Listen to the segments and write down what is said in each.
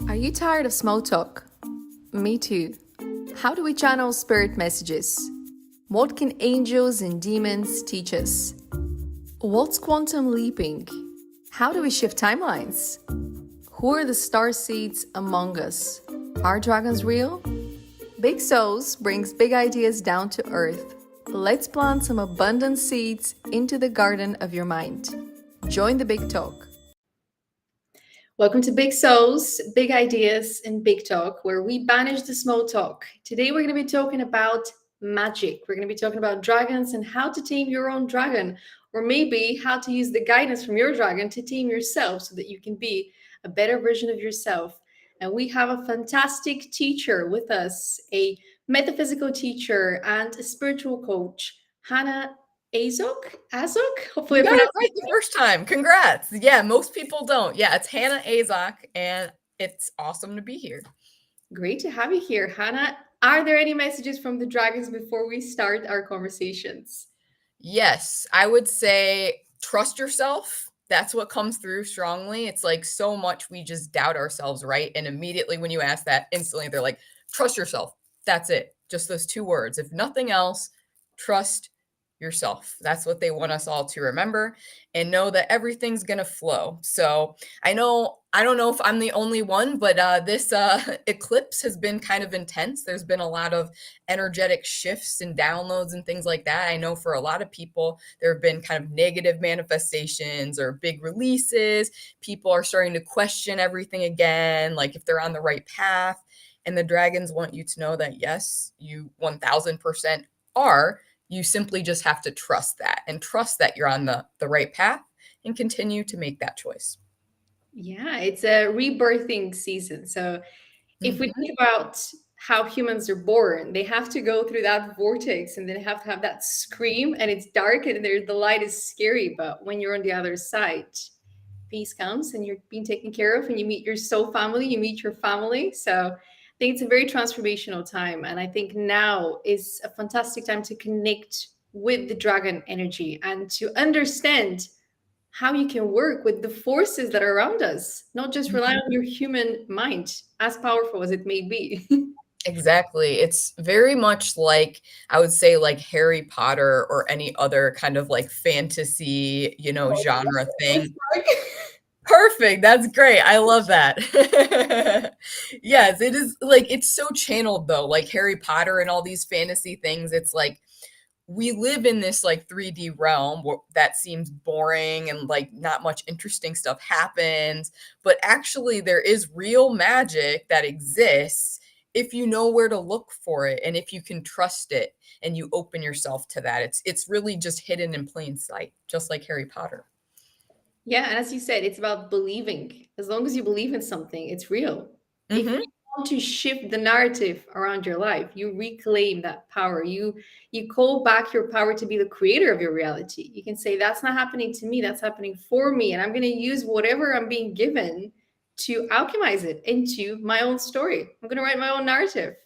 Are you tired of small talk? Me too. How do we channel spirit messages? What can angels and demons teach us? What's quantum leaping? How do we shift timelines? Who are the star seeds among us? Are dragons real? Big Souls brings big ideas down to earth. Let's plant some abundant seeds into the garden of your mind. Join the big talk. Welcome to Big Souls, Big Ideas, and Big Talk, where we banish the small talk. Today, we're going to be talking about magic. We're going to be talking about dragons and how to tame your own dragon, or maybe how to use the guidance from your dragon to tame yourself so that you can be a better version of yourself. And we have a fantastic teacher with us, a metaphysical teacher and a spiritual coach, Hannah Azok. Azok? Hopefully, You I got it pronounced right the first time. Congrats. Yeah, most people don't. Yeah, it's Hannah Azok, and it's awesome to be here. Great to have you here, Hannah. Are there any messages from the dragons before we start our conversations? Yes, I would say trust yourself. That's what comes through strongly. It's like so much we just doubt ourselves, right? And immediately when you ask that, instantly they're like, trust yourself. That's it. Just those two words. If nothing else, trust yourself. That's what they want us all to remember and know that everything's going to flow. So I don't know if I'm the only one, but this eclipse has been kind of intense. There's been a lot of energetic shifts and downloads and things like that. I know for a lot of people, there have been kind of negative manifestations or big releases. People are starting to question everything again, like if they're on the right path. And the dragons want you to know that, yes, you 1000% are. You simply just have to trust that and trust that you're on the right path and continue to make that choice. Yeah, it's a rebirthing season. So, if we Mhm. think about how humans are born, they have to go through that vortex and then have to have that scream, and it's dark and the light is scary. But when you're on the other side, peace comes and you're being taken care of, and you meet your soul family, you meet your family. So, I think it's a very transformational time. And I think now is a fantastic time to connect with the dragon energy and to understand how you can work with the forces that are around us, not just rely Mhm. on your human mind, as powerful as it may be. Exactly. It's very much like, I would say, like Harry Potter or any other kind of like fantasy, genre It's thing. like- Perfect. That's great. I love that. Yes, it is like it's so channeled though, like Harry Potter and all these fantasy things. It's like we live in this like 3D realm that seems boring and like not much interesting stuff happens, but actually there is real magic that exists if you know where to look for it and if you can trust it and you open yourself to that. It's really just hidden in plain sight, just like Harry Potter. Yeah, and as you said, it's about believing. As long as you believe in something, it's real. If Mhm. you want to shift the narrative around your life, you reclaim that power. You call back your power to be the creator of your reality. You can say, that's not happening to me, that's happening for me. And I'm going to use whatever I'm being given to alchemize it into my own story. I'm going to write my own narrative,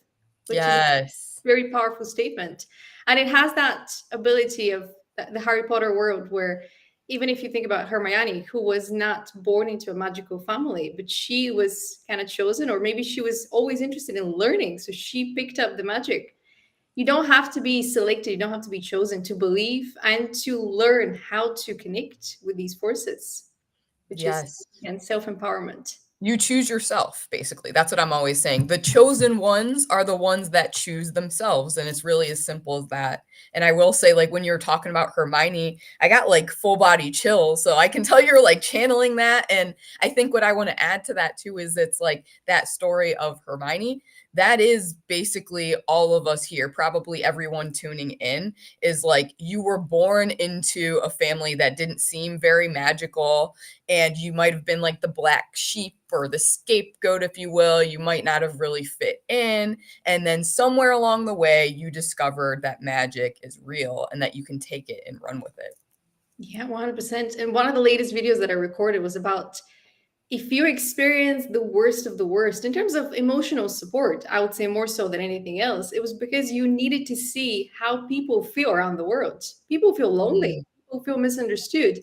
which is a Yes. very powerful statement. And it has that ability of the Harry Potter world where even if you think about Hermione, who was not born into a magical family, but she was kind of chosen, or maybe she was always interested in learning. So she picked up the magic. You don't have to be selected, you don't have to be chosen to believe and to learn how to connect with these forces, which is Yes. and self-empowerment. You choose yourself, basically. That's what I'm always saying. The chosen ones are the ones that choose themselves. And it's really as simple as that. And I will say, like, when you were talking about Hermione, I got like full body chills. So I can tell you're like channeling that. And I think what I want to add to that too is it's like that story of Hermione. That is basically all of us here, probably everyone tuning in, is like you were born into a family that didn't seem very magical, and you might have been like the black sheep or the scapegoat, if you will. You might not have really fit in. And then somewhere along the way, you discovered that magic is real and that you can take it and run with it. Yeah, 100%. And one of the latest videos that I recorded was about if you experience the worst of the worst in terms of emotional support, I would say more so than anything else, it was because you needed to see how people feel around the world. People feel lonely, Mm. people feel misunderstood.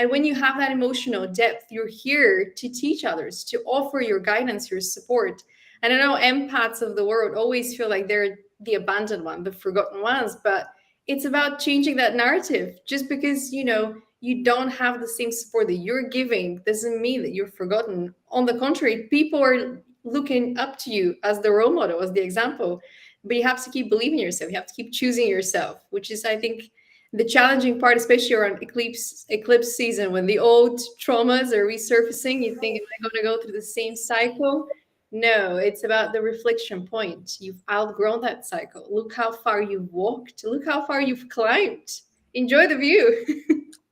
And when you have that emotional depth, you're here to teach others, to offer your guidance, your support. And I know empaths of the world always feel like they're the abandoned one, the forgotten ones, but it's about changing that narrative. Just because, you don't have the same support that you're giving doesn't mean that you're forgotten. On the contrary, people are looking up to you as the role model, as the example. But you have to keep believing in yourself. You have to keep choosing yourself, which is, I think, the challenging part, especially around eclipse season, when the old traumas are resurfacing. You think, am I going to go through the same cycle? No, it's about the reflection point. You've outgrown that cycle. Look how far you've walked. Look how far you've climbed. Enjoy the view.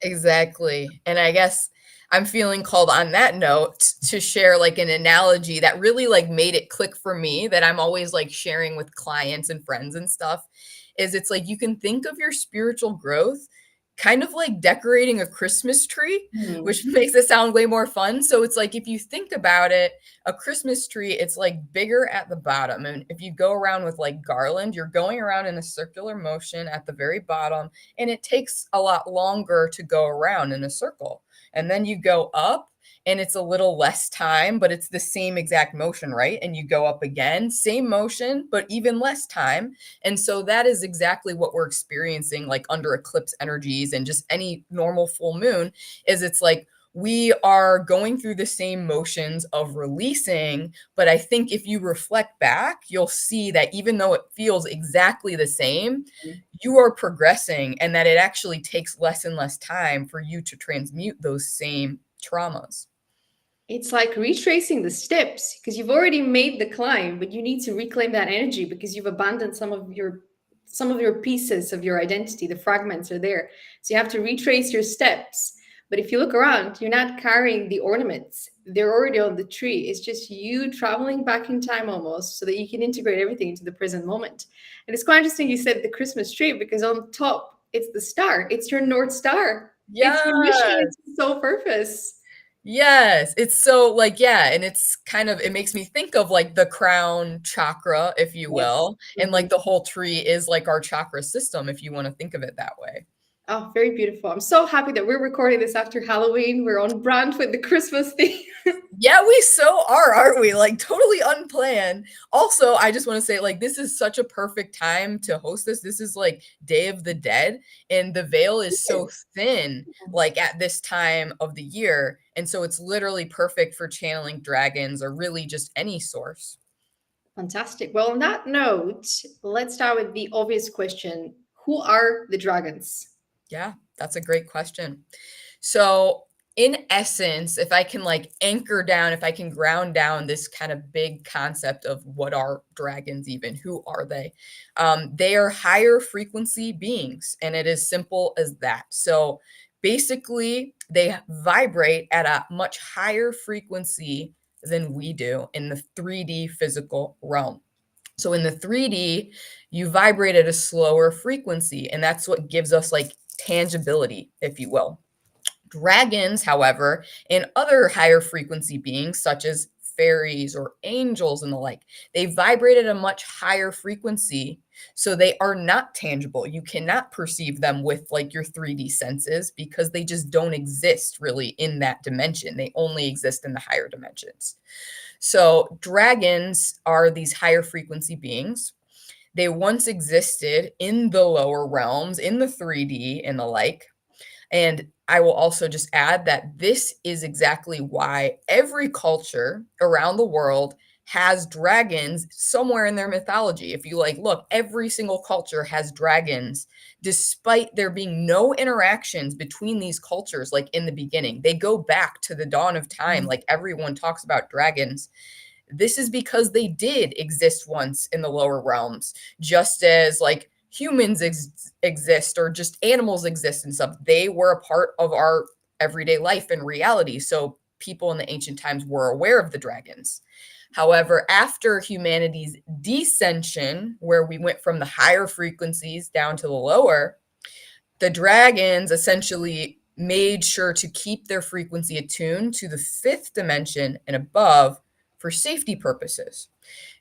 Exactly. And I guess I'm feeling called on that note to share like an analogy that really like made it click for me, that I'm always like sharing with clients and friends and stuff. Is it's like you can think of your spiritual growth kind of like decorating a Christmas tree, which makes it sound way more fun. So it's like if you think about it, a Christmas tree, it's like bigger at the bottom. And if you go around with like garland, you're going around in a circular motion at the very bottom, and it takes a lot longer to go around in a circle. And then you go up, and it's a little less time, but it's the same exact motion, right? And you go up again, same motion, but even less time. And so that is exactly what we're experiencing like under eclipse energies and just any normal full moon. Is it's like we are going through the same motions of releasing, but I think if you reflect back, you'll see that even though it feels exactly the same, you are progressing, and that it actually takes less and less time for you to transmute those same traumas. It's like retracing the steps, because you've already made the climb, but you need to reclaim that energy because you've abandoned some of your pieces of your identity. The fragments are there. So you have to retrace your steps. But if you look around, you're not carrying the ornaments. They're already on the tree. It's just you traveling back in time almost, so that you can integrate everything into the present moment. And it's quite interesting you said the Christmas tree, because on top it's the star. It's your North Star. It's your mission. Yes. It's your sole purpose. Yes, it's so like, yeah, and it's kind of, it makes me think of like the crown chakra, if you Yes. will, and like the whole tree is like our chakra system, if you want to think of it that way. Oh, very beautiful. I'm so happy that we're recording this after Halloween. We're on brand with the Christmas theme. Yeah, we so are, aren't we? Like totally unplanned. Also, I just want to say, like, this is such a perfect time to host this. This is like Day of the Dead, and the veil is so thin, like at this time of the year. And so it's literally perfect for channeling dragons or really just any source. Fantastic. Well, on that note, let's start with the obvious question. Who are the dragons? Yeah, that's a great question. So, in essence, if I can like anchor down, if I can ground down this kind of big concept of what are dragons, even who are they are higher frequency beings, and it is simple as that. So, basically, they vibrate at a much higher frequency than we do in the 3D physical realm. So in the 3D, you vibrate at a slower frequency, and that's what gives us like tangibility, if you will. Dragons, however, and other higher frequency beings, such as fairies or angels and the like, they vibrate at a much higher frequency. So they are not tangible. You cannot perceive them with like your 3D senses because they just don't exist really in that dimension. They only exist in the higher dimensions. So dragons are these higher frequency beings. They once existed in the lower realms, in the 3D and the like. And I will also just add that this is exactly why every culture around the world has dragons somewhere in their mythology. If you like, look, every single culture has dragons, despite there being no interactions between these cultures, like in the beginning. They go back to the dawn of time, like everyone talks about dragons. This is because they did exist once in the lower realms, just as like humans exist or just animals exist and stuff. They were a part of our everyday life and reality. So people in the ancient times were aware of the dragons. However, after humanity's descension, where we went from the higher frequencies down to the lower, the dragons essentially made sure to keep their frequency attuned to the fifth dimension and above for safety purposes.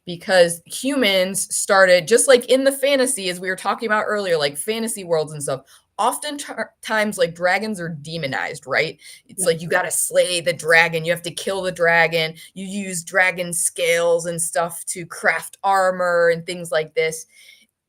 Because humans started, just like in the fantasy, as we were talking about earlier, like fantasy worlds and stuff, oftentimes like dragons are demonized, right? It's Yeah. like you got to slay the dragon, you have to kill the dragon, you use dragon scales and stuff to craft armor and things like this.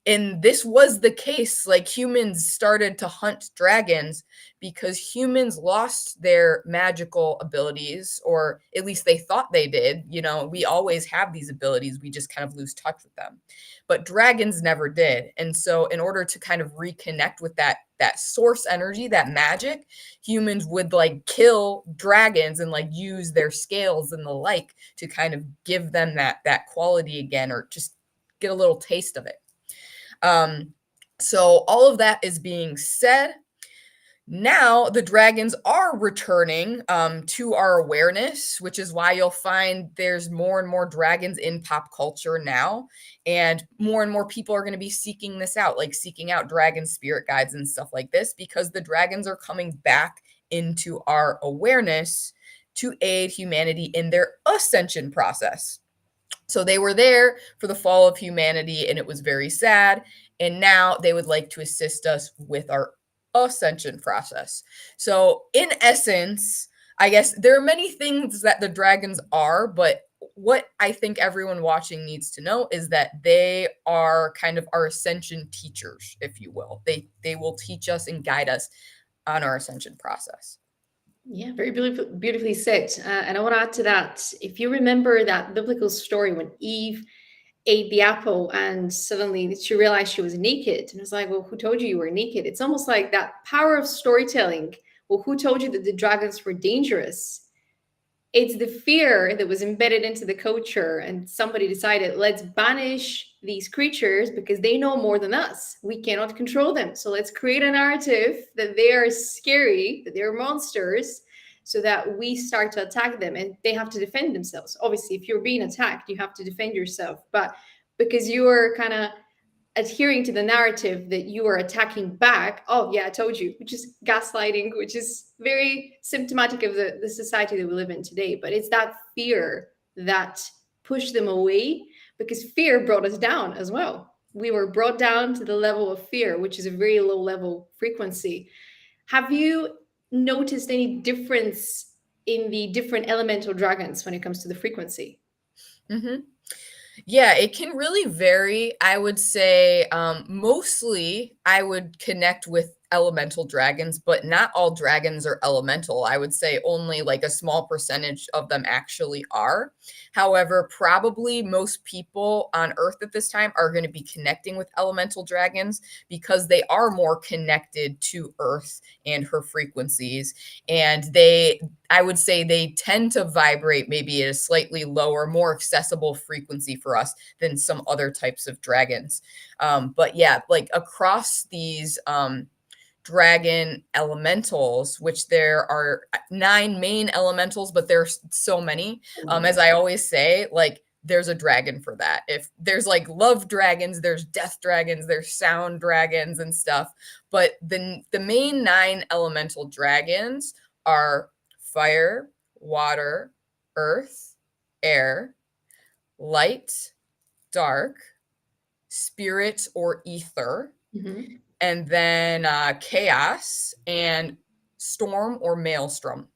And this was the case. Like humans started to hunt dragons because humans lost their magical abilities, or at least they thought they did. You know, we always have these abilities, we just kind of lose touch with them. But dragons never did. And so in order to kind of reconnect with that source energy, that magic, humans would like kill dragons and like use their scales and the like to kind of give them that quality again, or just get a little taste of it. So all of that is being said. Now the dragons are returning to our awareness, which is why you'll find there's more and more dragons in pop culture now. And more people are going to be seeking this out, like seeking out dragon spirit guides and stuff like this, because the dragons are coming back into our awareness to aid humanity in their ascension process. So they were there for the fall of humanity, and it was very sad. And now they would like to assist us with our ascension process. So, in essence, I guess there are many things that the dragons are, but what I think everyone watching needs to know is that they are kind of our ascension teachers, if you will. They will teach us and guide us on our ascension process. Yeah, very beautifully said. And I want to add to that. If you remember that biblical story when Eve ate the apple and suddenly she realized she was naked, and it was like, well, who told you were naked? It's almost like that power of storytelling. Well, who told you that the dragons were dangerous? It's the fear that was embedded into the culture, and somebody decided, let's banish these creatures because they know more than us. We cannot control them, so let's create a narrative that they are scary, that they're monsters, so that we start to attack them, and they have to defend themselves. Obviously, if you're being attacked, you have to defend yourself, but because you are kind of adhering to the narrative that you are attacking back, oh yeah, I told you, which is gaslighting, which is very symptomatic of the society that we live in today. But it's that fear that pushed them away, because fear brought us down as well. We were brought down to the level of fear, which is a very low level frequency. Have you noticed any difference in the different elemental dragons when it comes to the frequency? Mm-hmm. Yeah, it can really vary. I would say mostly I would connect with elemental dragons, but not all dragons are elemental. I would say only like a small percentage of them actually are. However, probably most people on Earth at this time are going to be connecting with elemental dragons because they are more connected to Earth and her frequencies. And I would say they tend to vibrate maybe at a slightly lower, more accessible frequency for us than some other types of dragons. But yeah, like across these dragon elementals, which there are 9 main elementals, but there's so many. As I always say, like there's a dragon for that. If there's like love dragons, there's death dragons, there's sound dragons and stuff. But the main 9 elemental dragons are fire, water, earth, air, light, dark, spirit or ether, Mm-hmm. and then chaos and storm or maelstrom,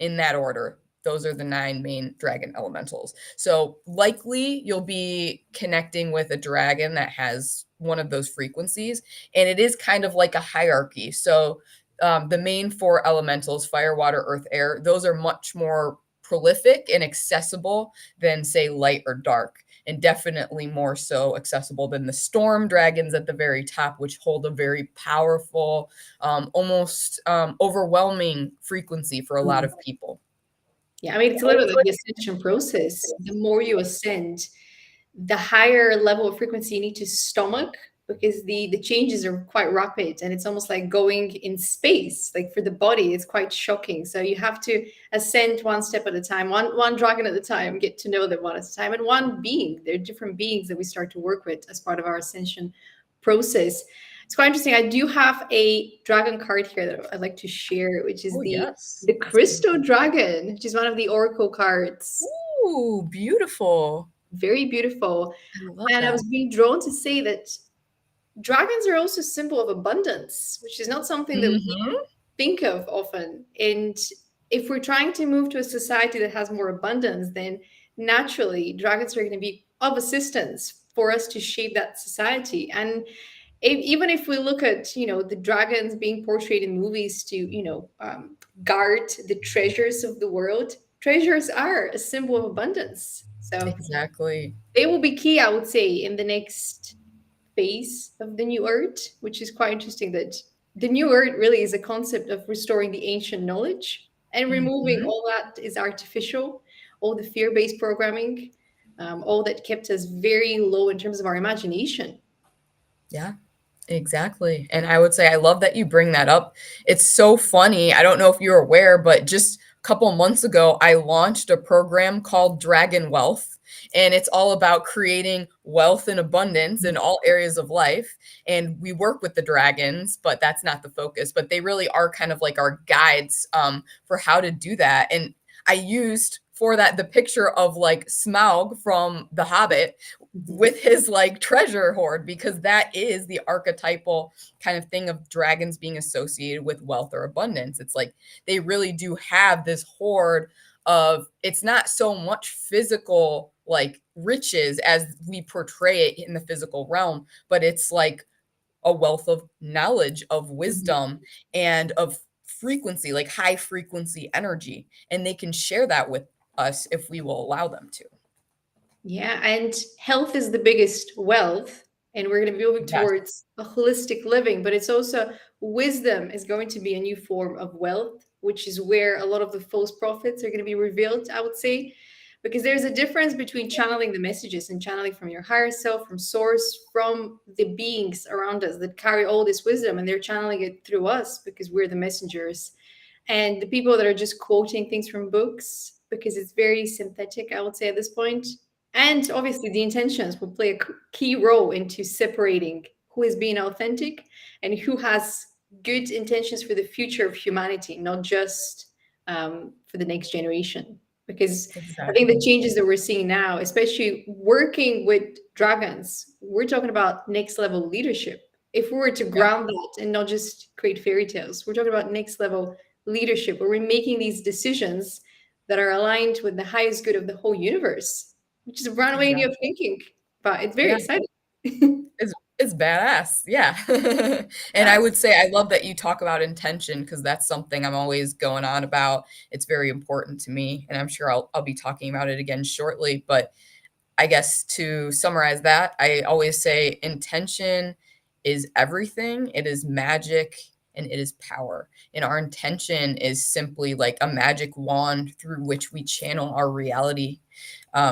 in that order. Those are the 9 main dragon elementals. So likely you'll be connecting with a dragon that has one of those frequencies, and it is kind of like a hierarchy. So the main 4 elementals, fire, water, earth, air, those are much more prolific and accessible than, say, light or dark, and definitely more so accessible than the storm dragons at the very top, which hold a very powerful, almost overwhelming frequency for a lot of people. Yeah, I mean, it's literally the ascension process. The more you ascend, the higher level of frequency you need to stomach, because the changes are quite rapid, and it's almost like going in space. Like for the body, it's quite shocking. So you have to ascend one step at a time, one dragon at a time, get to know them one at a time, and one being. There are different beings that we start to work with as part of our ascension process. It's quite interesting. I do have a dragon card here that I'd like to share, which is the Crystal Dragon, which is one of the Oracle cards. Ooh, beautiful. Very beautiful. I love And that. I was being drawn to say that dragons are also a symbol of abundance, which is not something that we Hmm. think of often. And if we're trying to move to a society that has more abundance, then naturally dragons are going to be of assistance for us to shape that society. And even if we look at, the dragons being portrayed in movies to, guard the treasures of the world, treasures are a symbol of abundance. So Exactly. they will be key, I would say, in the next phase of the new earth, which is quite interesting that the new earth really is a concept of restoring the ancient knowledge and removing Hmm. all that is artificial, all the fear-based programming, all that kept us very low in terms of our imagination. Yeah. Exactly. And I would say I love that you bring that up. It's so funny. I don't know if you're aware, but just a couple months ago, I launched a program called Dragon Wealth. And it's all about creating wealth and abundance in all areas of life. And we work with the dragons, but that's not the focus. But they really are kind of like our guides for how to do that. And I used for that the picture of like Smaug from The Hobbit Mhm. with his like treasure hoard, because that is the archetypal kind of thing of dragons being associated with wealth or abundance. It's like they really do have this hoard of, it's not so much physical like riches as we portray it in the physical realm, but it's like a wealth of knowledge, of Mhm. wisdom, and of frequency, like high frequency energy, and they can share that with us if we will allow them to. Yeah, and health is the biggest wealth, and we're going to be moving Yes. towards a holistic living, but it's also wisdom is going to be a new form of wealth, which is where a lot of the false prophets are going to be revealed, I would say, because there's a difference between channeling the messages and channeling from your higher self, from source, from the beings around us that carry all this wisdom, and they're channeling it through us because we're the messengers. And the people that are just quoting things from books, because it's very synthetic, I would say, at this point. And obviously the intentions will play a key role into separating who is being authentic and who has good intentions for the future of humanity, not just for the next generation. Because I think the Exactly. changes that we're seeing now, especially working with dragons, we're talking about next level leadership. If we were to Yeah, ground that and not just create fairy tales, we're talking about next level leadership where we're making these decisions that are aligned with the highest good of the whole universe, which is a brand way exactly. of thinking, but it's very Yeah, exciting. it's badass. Yeah. And I Yeah. would say I love that you talk about intention, because that's something I'm always going on about. It's very important to me, and I'm sure I'll be talking about it again shortly, but I guess to summarize that, I always say intention is everything. It is magic and it is power. And our intention is simply like a magic wand through which we channel our reality.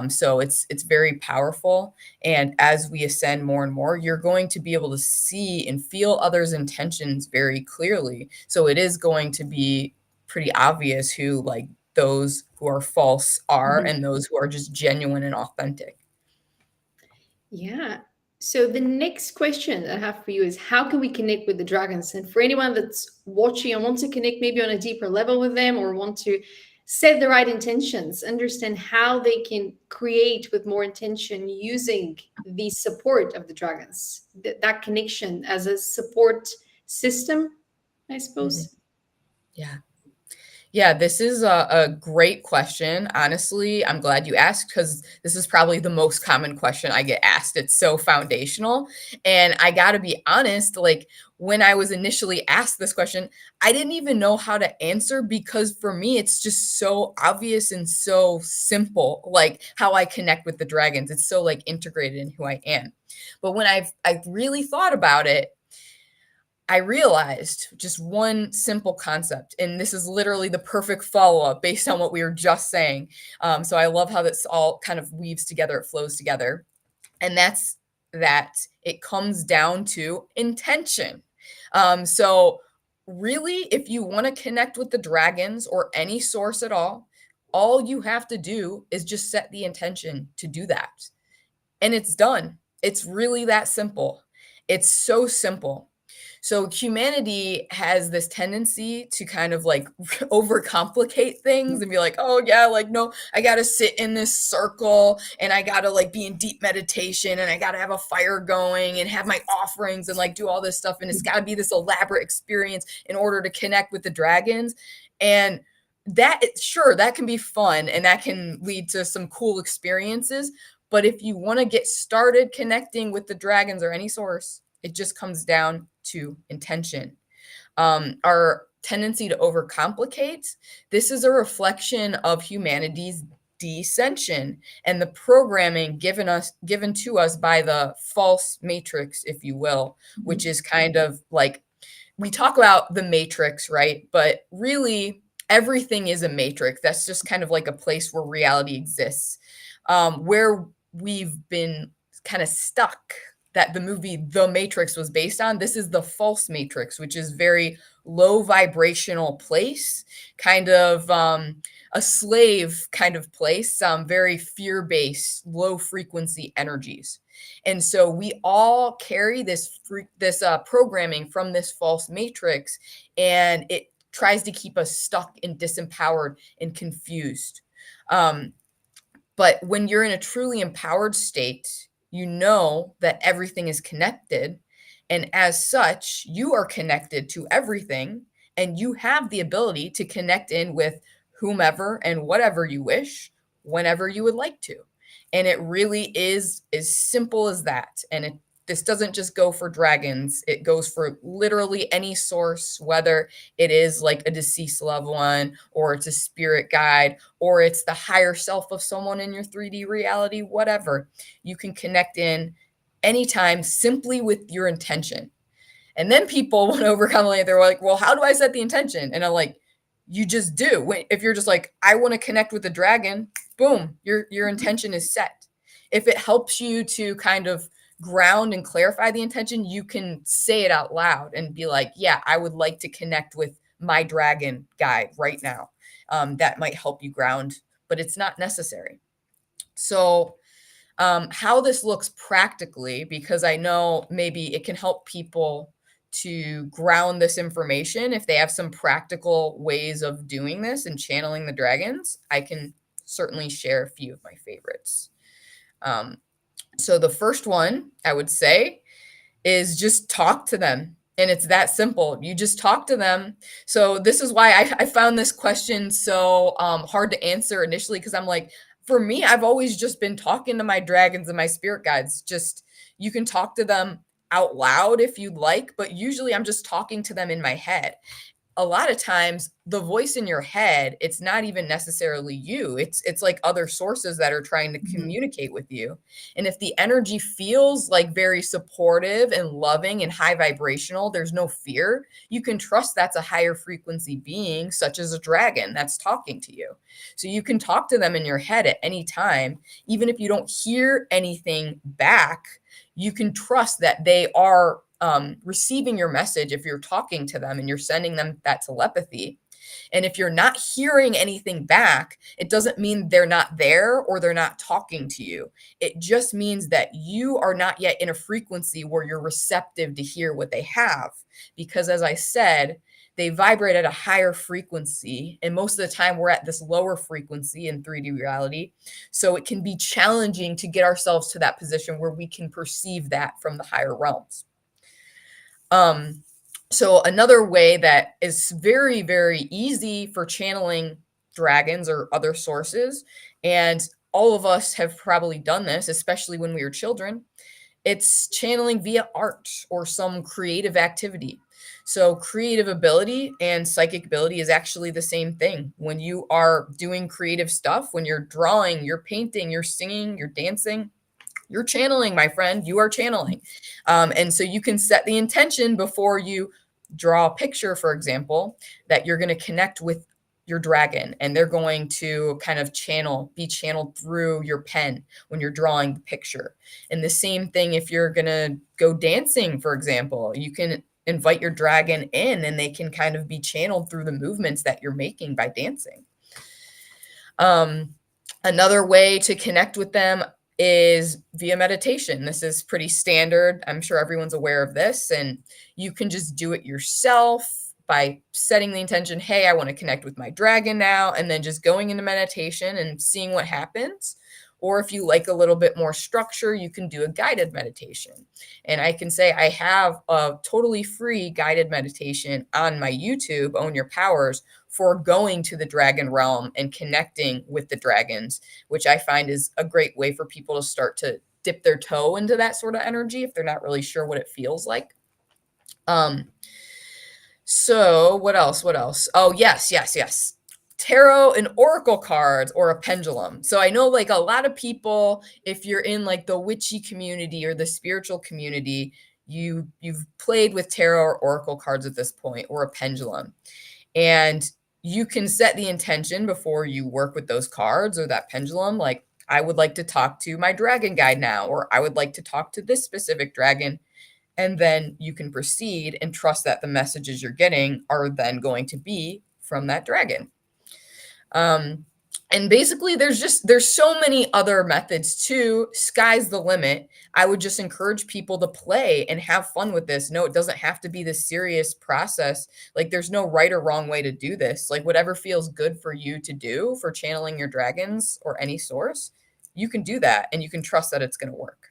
So it's very powerful. And as we ascend more and more, you're going to be able to see and feel others' intentions very clearly. So it is going to be pretty obvious who like those who are false are Mhm. and those who are just genuine and authentic. Yeah. So the next question I have for you is how can we connect with the dragons? And for anyone that's watching and want to connect maybe on a deeper level with them or want to set the right intentions, understand how they can create with more intention using the support of the dragons, that connection as a support system, I Mhm. suppose. Yeah. Yeah, this is a great question. Honestly, I'm glad you asked, because this is probably the most common question I get asked. It's so foundational. And I got to be honest, like when I was initially asked this question, I didn't even know how to answer, because for me, it's just so obvious and so simple, like how I connect with the dragons. It's so like integrated in who I am. But when I've really thought about it, I realized just one simple concept, and this is literally the perfect follow up based on what we were just saying. So I love how this all kind of weaves together, it flows together. And that's that it comes down to intention. So, really, if you want to connect with the dragons or any source at all you have to do is just set the intention to do that. And it's done. It's really that simple. It's so simple. So humanity has this tendency to kind of like overcomplicate things and be like, oh yeah, like no, I gotta sit in this circle and I gotta like be in deep meditation and I gotta have a fire going and have my offerings and like do all this stuff. And it's gotta be this elaborate experience in order to connect with the dragons. And that, sure, that can be fun and that can lead to some cool experiences. But if you want to get started connecting with the dragons or any source, it just comes down to intention. Our tendency to overcomplicate, this is a reflection of humanity's descension and the programming given to us by the false matrix, if you will, which is kind of like, we talk about the matrix, right? But really everything is a matrix. That's just kind of like a place where reality exists. Where we've been kind of stuck, that the movie The Matrix was based on, this is the false matrix, which is very low vibrational place, kind of a slave kind of place, very fear-based, low frequency energies. And so we all carry this programming from this false matrix, and it tries to keep us stuck and disempowered and confused. But when you're in a truly empowered state, you know that everything is connected. And as such, you are connected to everything. And you have the ability to connect in with whomever and whatever you wish, whenever you would like to. And it really is as simple as that. And this doesn't just go for dragons. It goes for literally any source, whether it is like a deceased loved one, or it's a spirit guide, or it's the higher self of someone in your 3D reality, whatever. You can connect in anytime simply with your intention. And then people want to overcome it. They're like, well, how do I set the intention? And I'm like, you just do. If you're just like, I want to connect with the dragon, boom, your intention is set. If it helps you to kind of ground and clarify the intention, you can say it out loud and be like, yeah, I would like to connect with my dragon guide right now. That might help you ground, but it's not necessary. So how this looks practically, because I know maybe it can help people to ground this information. If they have some practical ways of doing this and channeling the dragons, I can certainly share a few of my favorites. So the first one I would say is just talk to them. And it's that simple. You just talk to them. So this is why I found this question so hard to answer initially, because I'm like, for me, I've always just been talking to my dragons and my spirit guides. Just, you can talk to them out loud if you'd like, but usually I'm just talking to them in my head. A lot of times the voice in your head, it's not even necessarily you. It's like other sources that are trying to communicate with you. And if the energy feels like very supportive and loving and high vibrational, there's no fear, you can trust that's a higher frequency being, such as a dragon that's talking to you. So you can talk to them in your head at any time. Even if you don't hear anything back, you can trust that they are receiving your message if you're talking to them and you're sending them that telepathy. And if you're not hearing anything back, it doesn't mean they're not there or they're not talking to you. It just means that you are not yet in a frequency where you're receptive to hear what they have. Because as I said, they vibrate at a higher frequency. And most of the time we're at this lower frequency in 3D reality. So it can be challenging to get ourselves to that position where we can perceive that from the higher realms. So another way that is very, very easy for channeling dragons or other sources, and all of us have probably done this, especially when we were children, it's channeling via art or some creative activity. So creative ability and psychic ability is actually the same thing. When you are doing creative stuff, when you're drawing, you're painting, you're singing, you're dancing, you're channeling, my friend. You are channeling. And so you can set the intention before you draw a picture, for example, that you're going to connect with your dragon and they're going to kind of be channeled through your pen when you're drawing the picture. And the same thing if you're going to go dancing, for example, you can invite your dragon in and they can kind of be channeled through the movements that you're making by dancing. Another way to connect with them is via meditation. This is pretty standard. I'm sure everyone's aware of this, and you can just do it yourself by setting the intention, hey, I want to connect with my dragon now, and then just going into meditation and seeing what happens. Or if you like a little bit more structure, you can do a guided meditation. And I can say I have a totally free guided meditation on my YouTube, Own Your Powers, for going to the dragon realm and connecting with the dragons, which I find is a great way for people to start to dip their toe into that sort of energy if they're not really sure what it feels like. So what else? Oh, yes. Tarot and oracle cards or a pendulum. So I know like a lot of people, if you're in like the witchy community or the spiritual community, you've played with tarot or oracle cards at this point, or a pendulum. And you can set the intention before you work with those cards or that pendulum. Like, I would like to talk to my dragon guide now, or I would like to talk to this specific dragon. And then you can proceed and trust that the messages you're getting are then going to be from that dragon. And basically there's so many other methods too. Sky's the limit. I would just encourage people to play and have fun with this. No, it doesn't have to be this serious process. Like, there's no right or wrong way to do this. Like, whatever feels good for you to do for channeling your dragons or any source, you can do that, and you can trust that it's going to work.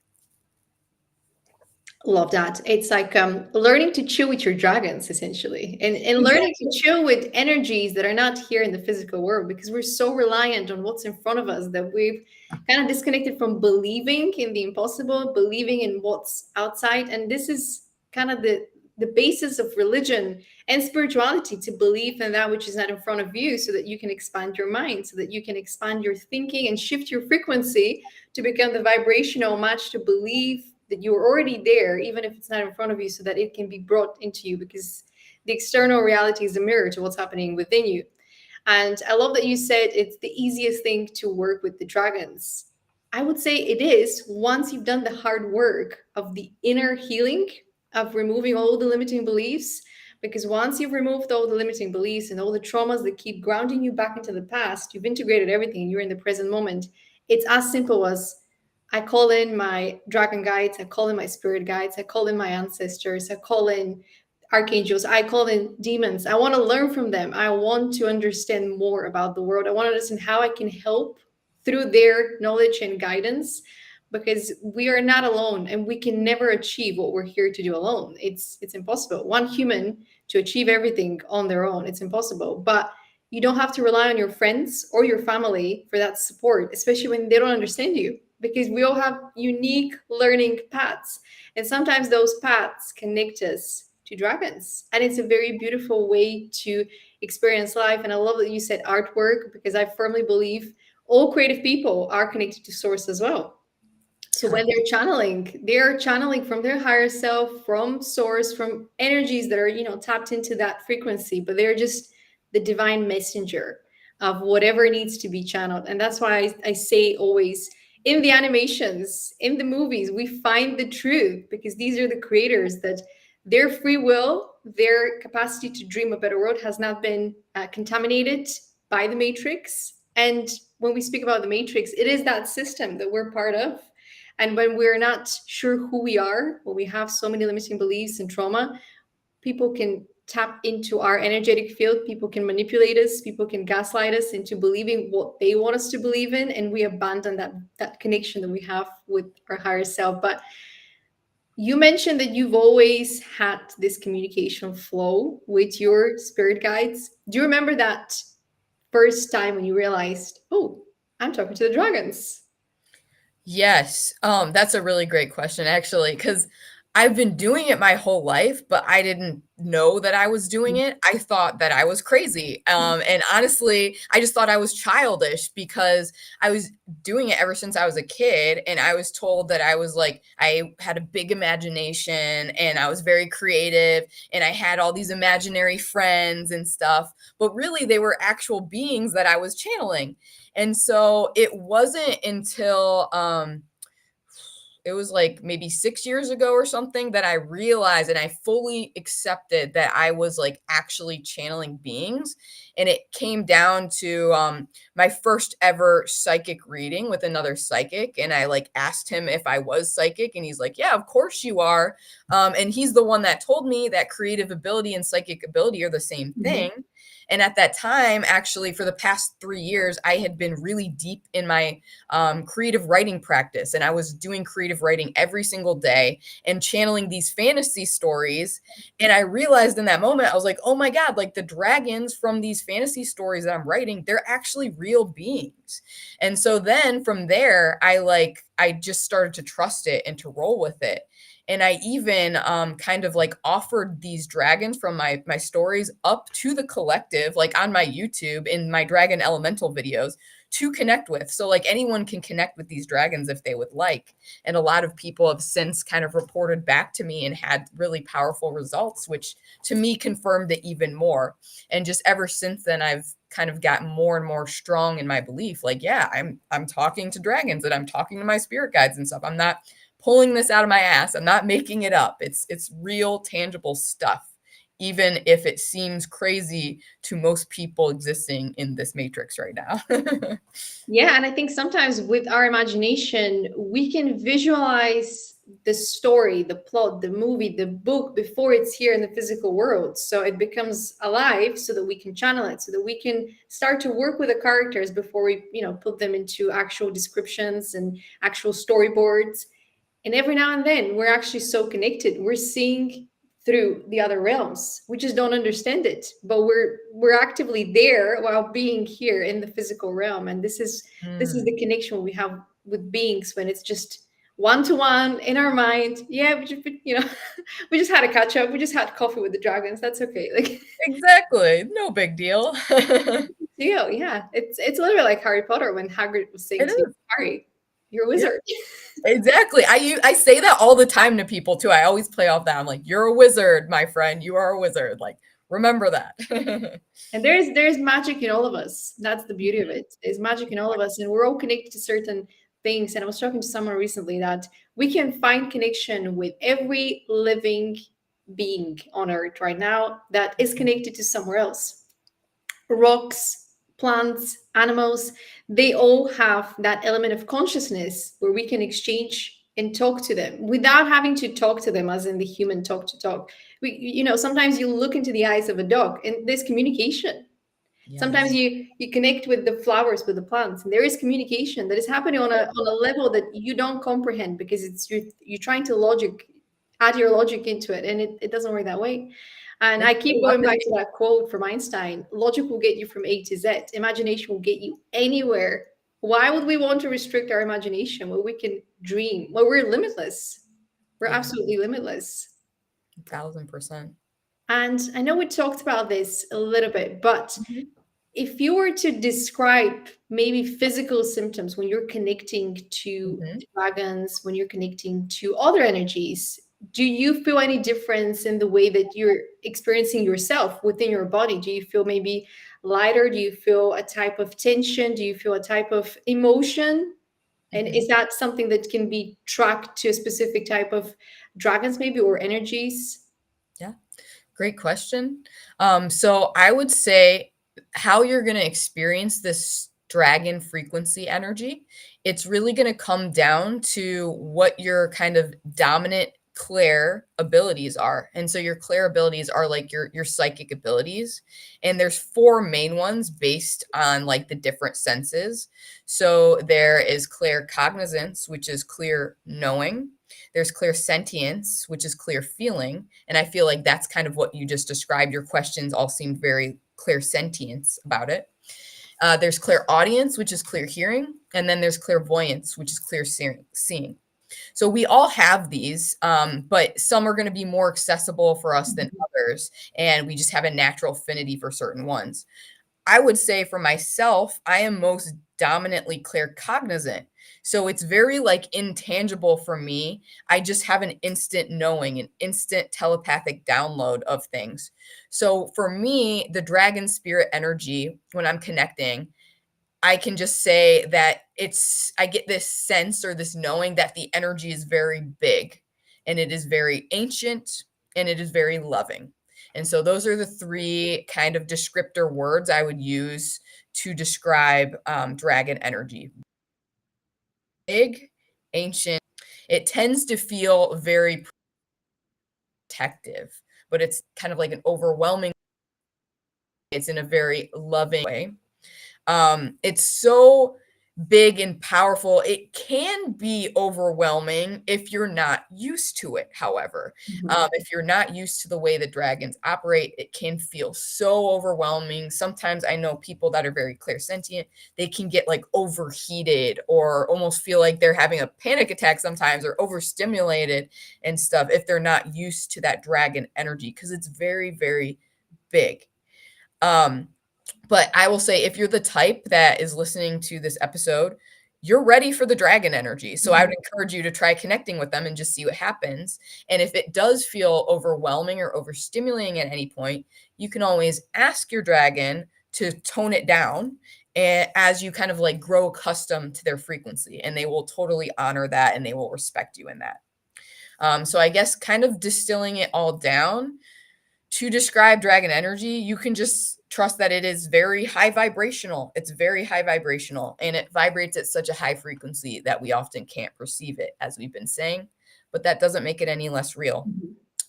Love that. It's like learning to chill with your dragons, essentially, and learning to chill with energies that are not here in the physical world, because we're so reliant on what's in front of us that we've kind of disconnected from believing in the impossible, believing in what's outside. And this is kind of the basis of religion and spirituality, to believe in that which is not in front of you, so that you can expand your mind, so that you can expand your thinking and shift your frequency to become the vibrational match to believe that you're already there, even if it's not in front of you, so that it can be brought into you, because the external reality is a mirror to what's happening within you. And I love that you said it's the easiest thing to work with the dragons. I would say it is, once you've done the hard work of the inner healing, of removing all the limiting beliefs. Because once you've removed all the limiting beliefs and all the traumas that keep grounding you back into the past, you've integrated everything, you're in the present moment. It's as simple as, I call in my dragon guides, I call in my spirit guides, I call in my ancestors, I call in archangels, I call in demons. I want to learn from them. I want to understand more about the world. I want to understand how I can help through their knowledge and guidance, because we are not alone, and we can never achieve what we're here to do alone. It's impossible. One human to achieve everything on their own, it's impossible. But you don't have to rely on your friends or your family for that support, especially when they don't understand you, because we all have unique learning paths. And sometimes those paths connect us to dragons. And it's a very beautiful way to experience life. And I love that you said artwork, because I firmly believe all creative people are connected to source as well. So when they're channeling from their higher self, from source, from energies that are, tapped into that frequency, but they're just the divine messenger of whatever needs to be channeled. And that's why I say always, in the animations, in the movies, we find the truth, because these are the creators that their free will, their capacity to dream a better world has not been contaminated by the matrix. And when we speak about the matrix, it is that system that we're part of. And when we're not sure who we are, when we have so many limiting beliefs and trauma, people can tap into our energetic field. People can manipulate us. People can gaslight us into believing what they want us to believe in. And we abandon that connection that we have with our higher self. But you mentioned that you've always had this communication flow with your spirit guides. Do you remember that first time when you realized, oh, I'm talking to the dragons? Yes. That's a really great question, actually, because I've been doing it my whole life, but I didn't know that I was doing it. I thought that I was crazy. And honestly, I just thought I was childish, because I was doing it ever since I was a kid. And I was told that I had a big imagination, and I was very creative, and I had all these imaginary friends and stuff. But really, they were actual beings that I was channeling. And so it wasn't until it was like maybe 6 years ago or something that I realized and I fully accepted that I was like actually channeling beings. And it came down to my first ever psychic reading with another psychic. And I like asked him if I was psychic. And he's like, yeah, of course you are. And he's the one that told me that creative ability and psychic ability are the same thing. And at that time, actually, for the past 3 years, I had been really deep in my creative writing practice. And I was doing creative writing every single day and channeling these fantasy stories. And I realized in that moment, I was like, oh my God, like the dragons from these fantasy stories that I'm writing, they're actually real beings. And so then from there, I just started to trust it and to roll with it. And I even kind of like offered these dragons from my stories up to the collective, like on my YouTube in my dragon elemental videos to connect with. So like anyone can connect with these dragons if they would like. And a lot of people have since kind of reported back to me and had really powerful results, which to me confirmed it even more. And just ever since then, I've kind of gotten more and more strong in my belief. Like, yeah, I'm talking to dragons and I'm talking to my spirit guides and stuff. I'm not pulling this out of my ass. I'm not making it up. It's real, tangible stuff, even if it seems crazy to most people existing in this matrix right now. Yeah, and I think sometimes with our imagination, we can visualize the story, the plot, the movie, the book before it's here in the physical world. So it becomes alive so that we can channel it, so that we can start to work with the characters before we, put them into actual descriptions and actual storyboards. And every now and then, we're actually so connected. We're seeing through the other realms. We just don't understand it, but we're actively there while being here in the physical realm. And this is the connection we have with beings when it's just one to one in our mind. Yeah, we just had a catch up. We just had coffee with the dragons. That's okay. Like Exactly. No big deal. yeah, it's literally like Harry Potter when Hagrid was saying It to is. Harry, "You're a Yeah, wizard." exactly. I say that all the time to people too. I always play off that. I'm like, you're a wizard, my friend. You are a wizard. Like, remember that. And there's magic in all of us. That's the beauty of it. There's magic in all of us, and we're all connected to certain things. And I was talking to someone recently that we can find connection with every living being on earth right now that is connected to somewhere else. Rocks, plants, animals, they all have that element of consciousness where we can exchange and talk to them without having to talk to them as in the human talk to talk. Sometimes you look into the eyes of a dog and there's communication. Sometimes Yes. you connect with the flowers, with the plants, and there is communication that is happening on a level that you don't comprehend because you're trying to add your logic into it, and it doesn't work that way. And I It's keep going back to that quote from Einstein: logic will get you from A to Z, imagination will get you anywhere. Why would we want to restrict our imagination where we can dream, where we're limitless? We're yeah, absolutely limitless. 1000%. And I know we talked about this a little bit, but Mhm. if you were to describe maybe physical symptoms when you're connecting to Mhm. dragons, when you're connecting to other energies, do you feel any difference in the way that you're experiencing yourself within your body? Do you feel maybe lighter? Do you feel a type of tension? Do you feel a type of emotion? And is Mhm. that something that can be tracked to a specific type of dragons, maybe, or energies? Yeah. Great question. So I would say how you're going to experience this dragon frequency energy, it's really going to come down to what your kind of dominant clair abilities are. And so your clair abilities are like your psychic abilities. And there's four main ones based on like the different senses. So there is clear cognizance, which is clear knowing. There's clear sentience, which is clear feeling. And I feel like that's kind of what you just described. Your questions all seemed very clear sentience about it. There's clear audience, which is clear hearing. And then there's clairvoyance, which is clear seeing. So we all have these, but some are going to be more accessible for us than others. And we just have a natural affinity for certain ones. I would say for myself, I am most dominantly claircognizant. So it's very like intangible for me. I just have an instant knowing, an instant telepathic download of things. So for me, the dragon spirit energy, when I'm connecting, I can just say that I get this sense or this knowing that the energy is very big and it is very ancient and it is very loving. And so those are the three kind of descriptor words I would use to describe dragon energy. Big, ancient. It tends to feel very protective, but it's kind of like an overwhelming. It's in a very loving way. It's so big and powerful. It can be overwhelming if you're not used to it, however. If you're not used to the way that dragons operate, it can feel so overwhelming. Sometimes I know people that are very clairsentient, they can get like overheated or almost feel like they're having a panic attack sometimes or overstimulated and stuff if they're not used to that dragon energy because it's very, very big. But I will say, if you're the type that is listening to this episode, you're ready for the dragon energy. So I would encourage you to try connecting with them and just see what happens. And if it does feel overwhelming or overstimulating at any point, you can always ask your dragon to tone it down and as you kind of like grow accustomed to their frequency, and they will totally honor that and they will respect you in that. So I guess kind of distilling it all down to describe dragon energy, you can just trust that it is very high vibrational. It's very high vibrational and it vibrates at such a high frequency that we often can't perceive it, as we've been saying, but that doesn't make it any less real.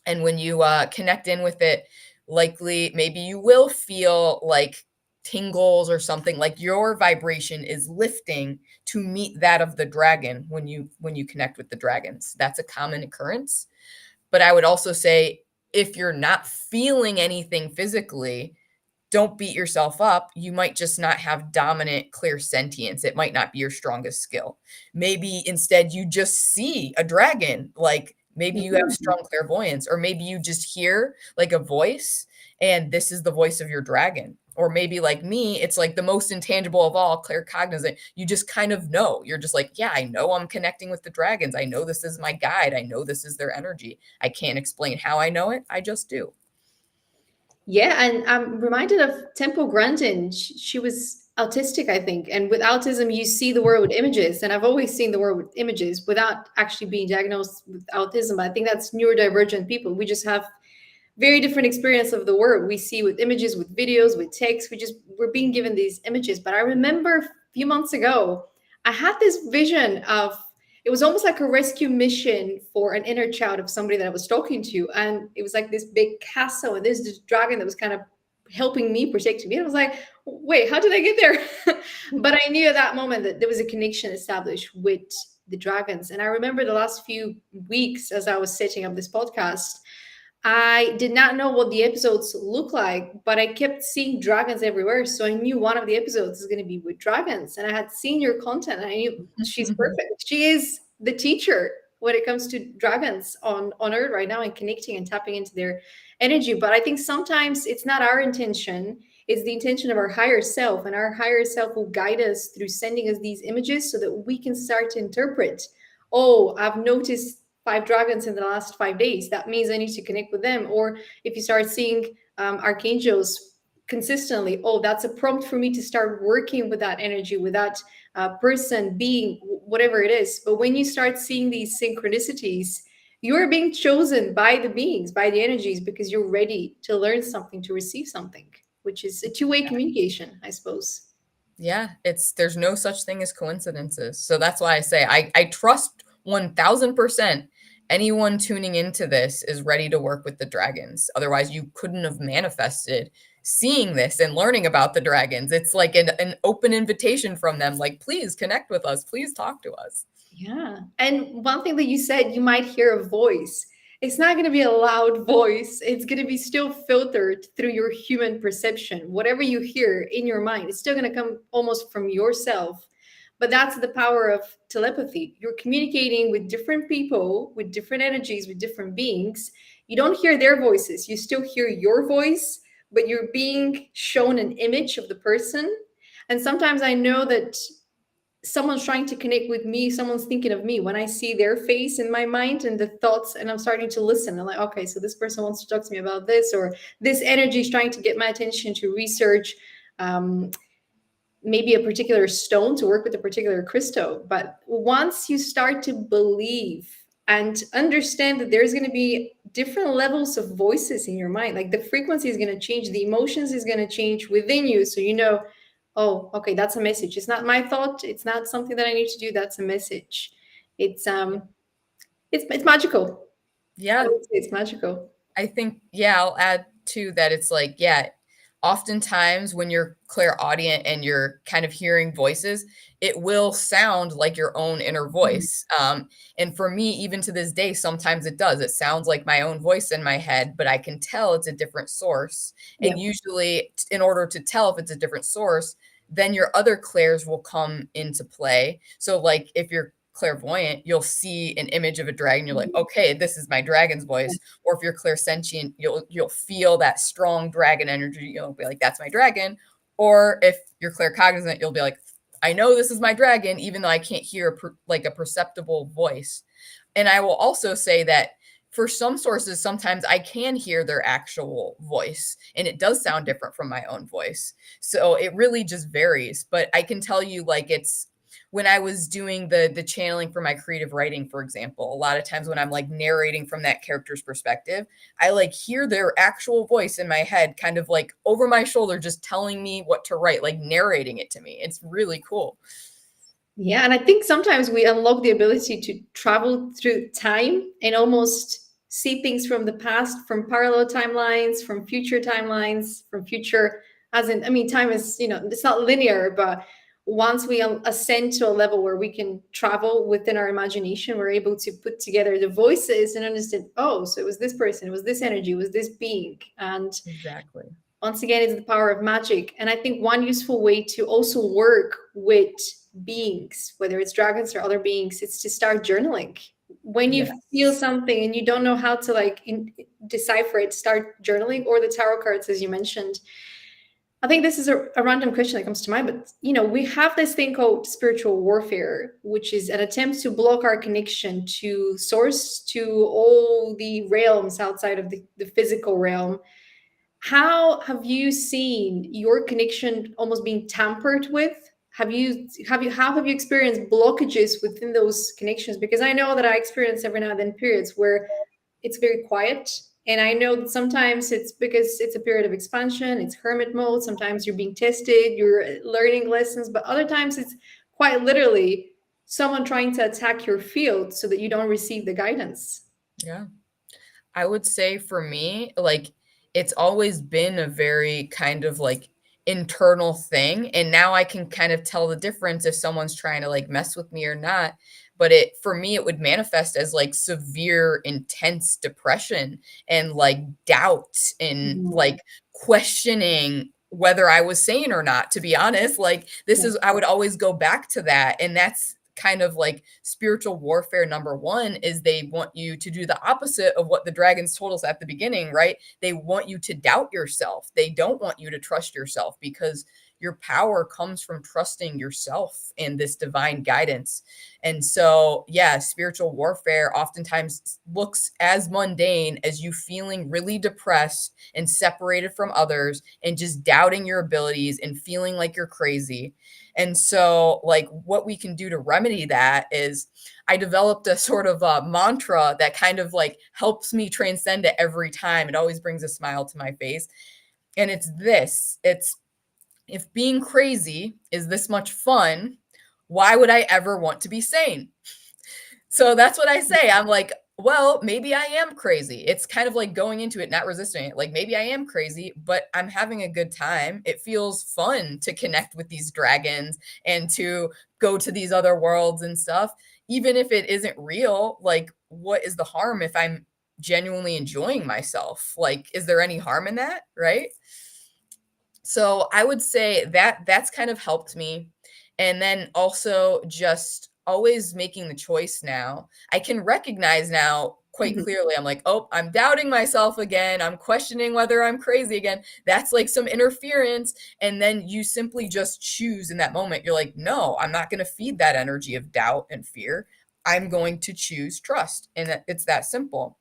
And when you connect in with it, likely maybe you will feel like tingles or something, like your vibration is lifting to meet that of the dragon when you connect with the dragons. That's a common occurrence. But I would also say, if you're not feeling anything physically, don't beat yourself up. You might just not have dominant clairsentience. It might not be your strongest skill. Maybe instead you just see a dragon, like maybe you have strong clairvoyance, or maybe you just hear like a voice and this is the voice of your dragon. Or maybe like me, it's like the most intangible of all, claircognizant. You just kind of know. You're just like, yeah, I know I'm connecting with the dragons. I know this is my guide. I know this is their energy. I can't explain how I know it. I just do. Yeah, and I'm reminded of Temple Grandin. She was autistic, I think. And with autism, you see the world with images. And I've always seen the world with images without actually being diagnosed with autism. I think that's neurodivergent people. We just have very different experience of the world. We see with images, with videos, with text. We're being given these images. But I remember a few months ago, I had this vision of, it was almost like a rescue mission for an inner child of somebody that I was talking to. And it was like this big castle, and there's this dragon that was kind of helping me, protecting me. And I was like, wait, how did I get there? But I knew at that moment that there was a connection established with the dragons. And I remember the last few weeks as I was setting up this podcast, I did not know what the episodes look like, but I kept seeing dragons everywhere. So I knew one of the episodes is going to be with dragons. And I had seen your content and I knew she's perfect. She is the teacher when it comes to dragons on Earth right now and connecting and tapping into their energy. But I think sometimes it's not our intention. It's the intention of our higher self. And our higher self will guide us through sending us these images so that we can start to interpret. Oh, I've noticed 5 dragons in the last 5 days. That means I need to connect with them. Or if you start seeing archangels consistently, oh, that's a prompt for me to start working with that energy, with that person, being, whatever it is. But when you start seeing these synchronicities, you're being chosen by the beings, by the energies, because you're ready to learn something, to receive something, which is a two-way communication, I suppose. Yeah, there's no such thing as coincidences. So that's why I say I trust 1000% anyone tuning into this is ready to work with the dragons. Otherwise, you couldn't have manifested seeing this and learning about the dragons. It's like an open invitation from them, like, please connect with us, please talk to us. Yeah. And one thing that you said, you might hear a voice. It's not going to be a loud voice. It's going to be still filtered through your human perception. Whatever you hear in your mind, it's still going to come almost from yourself. But that's the power of telepathy. You're communicating with different people, with different energies, with different beings. You don't hear their voices. You still hear your voice, but you're being shown an image of the person. And sometimes I know that someone's trying to connect with me, someone's thinking of me when I see their face in my mind and the thoughts, and I'm starting to listen. I'm like, okay, so this person wants to talk to me about this, or this energy is trying to get my attention to research maybe a particular stone to work with a particular crystal. But once you start to believe and understand that there's going to be different levels of voices in your mind, like the frequency is going to change, the emotions is going to change within you. So you know, oh, okay, that's a message. It's not my thought. It's not something that I need to do. That's a message. It's magical. I Yeah, would say it's magical. I think, yeah, I'll add to that. It's like, yeah, oftentimes when you're clairaudient and you're kind of hearing voices, it will sound like your own inner Mhm. voice. And for me, even to this day, sometimes it does. It sounds like my own voice in my head, but I can tell it's a different source. Yeah. And usually, in order to tell if it's a different source, then your other clairs will come into play. So, like, if you're clairvoyant, you'll see an image of a dragon. You're like, Mhm. okay, this is my dragon's voice. Or if you're clairsentient, you'll feel that strong dragon energy. You'll be like, that's my dragon. Or if you're claircognizant, you'll be like, I know this is my dragon, even though I can't hear like a perceptible voice. And I will also say that for some sources, sometimes I can hear their actual voice and it does sound different from my own voice. So it really just varies. But I can tell you, like, it's when I was doing the channeling for my creative writing, for example, a lot of times when I'm like narrating from that character's perspective, I like hear their actual voice in my head, kind of like over my shoulder, just telling me what to write, like narrating it to me. It's really cool. Yeah, and I think sometimes we unlock the ability to travel through time and almost see things from the past, from parallel timelines, from future timelines, from future, as in, I mean, time is, it's not linear, but once we ascend to a level where we can travel within our imagination, we're able to put together the voices and understand, oh, so it was this person, it was this energy, it was this being. And Exactly. once again, it's the power of magic. And I think one useful way to also work with beings, whether it's dragons or other beings, it's to start journaling. When you feel Yes. something and you don't know how to decipher it, start journaling, or the tarot cards, as you mentioned. I think this is a random question that comes to mind, but we have this thing called spiritual warfare, which is an attempt to block our connection to source, to all the realms outside of the physical realm. How have you seen your connection almost being tampered with? How have you experienced blockages within those connections? Because I know that I experience every now and then periods where it's very quiet. And I know that sometimes it's because it's a period of expansion, it's hermit mode. Sometimes you're being tested, you're learning lessons, but other times it's quite literally someone trying to attack your field so that you don't receive the guidance. Yeah. I would say for me, like, it's always been a very kind of like internal thing. And now I can kind of tell the difference if someone's trying to like mess with me or not. But for me, it would manifest as like severe, intense depression and like doubt and Mhm. like questioning whether I was sane or not, to be honest. Like, I would always go back to that. And that's kind of like spiritual warfare number one, is they want you to do the opposite of what the dragons told us at the beginning, right? They want you to doubt yourself. They don't want you to trust yourself, because your power comes from trusting yourself and this divine guidance. And so, yeah, spiritual warfare oftentimes looks as mundane as you feeling really depressed and separated from others and just doubting your abilities and feeling like you're crazy. And so, like, what we can do to remedy that is I developed a sort of a mantra that kind of like helps me transcend it every time. It always brings a smile to my face. And it's, if being crazy is this much fun, why would I ever want to be sane? So that's what I say. I'm like, well, maybe I am crazy. It's kind of like going into it, not resisting it. Like, maybe I am crazy, but I'm having a good time. It feels fun to connect with these dragons and to go to these other worlds and stuff. Even if it isn't real, like, what is the harm if I'm genuinely enjoying myself? Like, is there any harm in that? Right. So I would say that that's kind of helped me. And then also just always making the choice now. I can recognize now quite Mhm. clearly. I'm like, oh, I'm doubting myself again. I'm questioning whether I'm crazy again. That's like some interference. And then you simply just choose in that moment. You're like, no, I'm not going to feed that energy of doubt and fear. I'm going to choose trust. And it's that simple.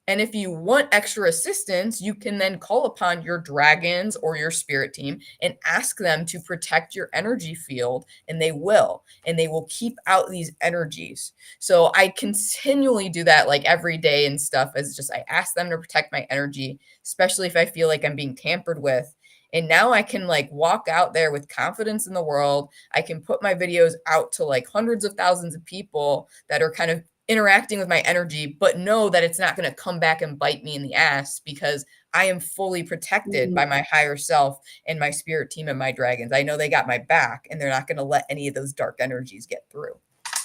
And if you want extra assistance, you can then call upon your dragons or your spirit team and ask them to protect your energy field, and they will. And they will keep out these energies. So I continually do that like every day and stuff, as just I ask them to protect my energy, especially if I feel like I'm being tampered with. And now I can like walk out there with confidence in the world. I can put my videos out to like hundreds of thousands of people that are kind of interacting with my energy, but know that it's not going to come back and bite me in the ass, because I am fully protected by my higher self and my spirit team and my dragons. I know they got my back, and they're not going to let any of those dark energies get through.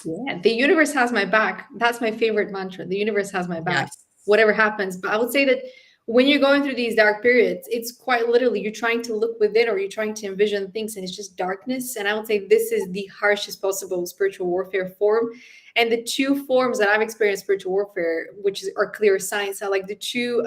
Yeah, the universe has my back. That's my favorite mantra. The universe has my back, Yes. whatever happens. But I would say that when you're going through these dark periods, it's quite literally you're trying to look within, or you're trying to envision things, and it's just darkness. And I would say this is the harshest possible spiritual warfare form. And the two forms that I've experienced spiritual warfare, are clear signs, are like the two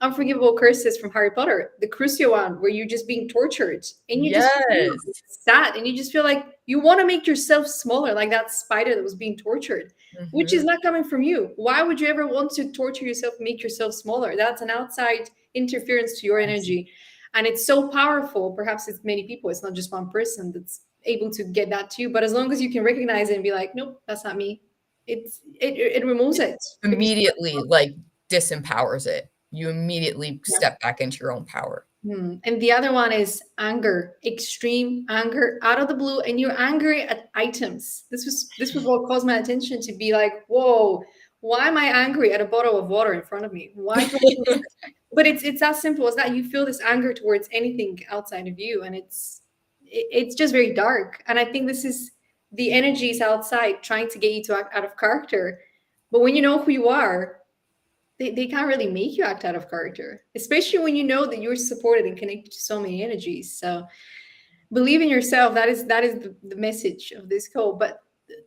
unforgivable curses from Harry Potter. The Crucio one, where you're just being tortured, and you just feel Yes. sad, and you just feel like you want to make yourself smaller, like that spider that was being tortured, which is not coming from you. Why would you ever want to torture yourself, make yourself smaller? That's an outside interference to your energy. And it's so powerful. Perhaps it's many people, it's not just one person that's able to get that to you. But as long as you can recognize it and be like, nope, that's not me, it removes it. Because Immediately like disempowers it. You immediately yeah. step back into your own power. And the other one is anger, extreme anger out of the blue, and you're angry at items. This was what caused my attention to be like, whoa, why am I angry at a bottle of water in front of me? Why do I feel this? But it's as simple as that. You feel this anger towards anything outside of you, and it's just very dark. And I think this is the energies outside trying to get you to act out of character. But when you know who you are, they can't really make you act out of character, especially when you know that you're supported and connected to so many energies. So believe in yourself. That is the message of this call. But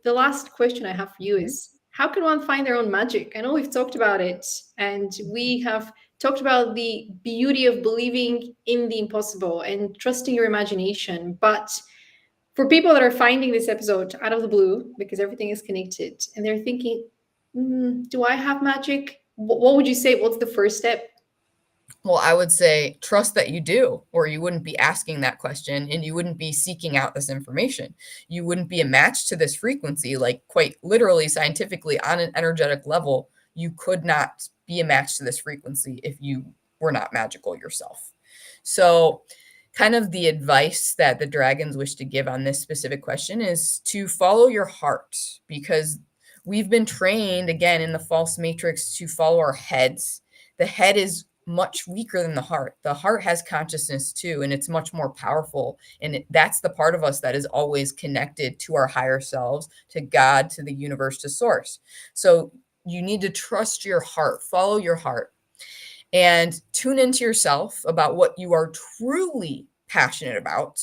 the last question I have for you is, how can one find their own magic? I know we've talked about it, and we have talked about the beauty of believing in the impossible and trusting your imagination. But for people that are finding this episode out of the blue, because everything is connected, and they're thinking, do I have magic? What would you say? What's the first step? Well, I would say trust that you do, or you wouldn't be asking that question, and you wouldn't be seeking out this information. You wouldn't be a match to this frequency, like quite literally, scientifically, on an energetic level. You could not be a match to this frequency if you were not magical yourself. So, kind of the advice that the dragons wish to give on this specific question is to follow your heart, because we've been trained, again, in the false matrix to follow our heads. The head is much weaker than the heart. The heart has consciousness too, and it's much more powerful. And that's the part of us that is always connected to our higher selves, to God, to the universe, to source. So you need to trust your heart, follow your heart, and tune into yourself about what you are truly passionate about.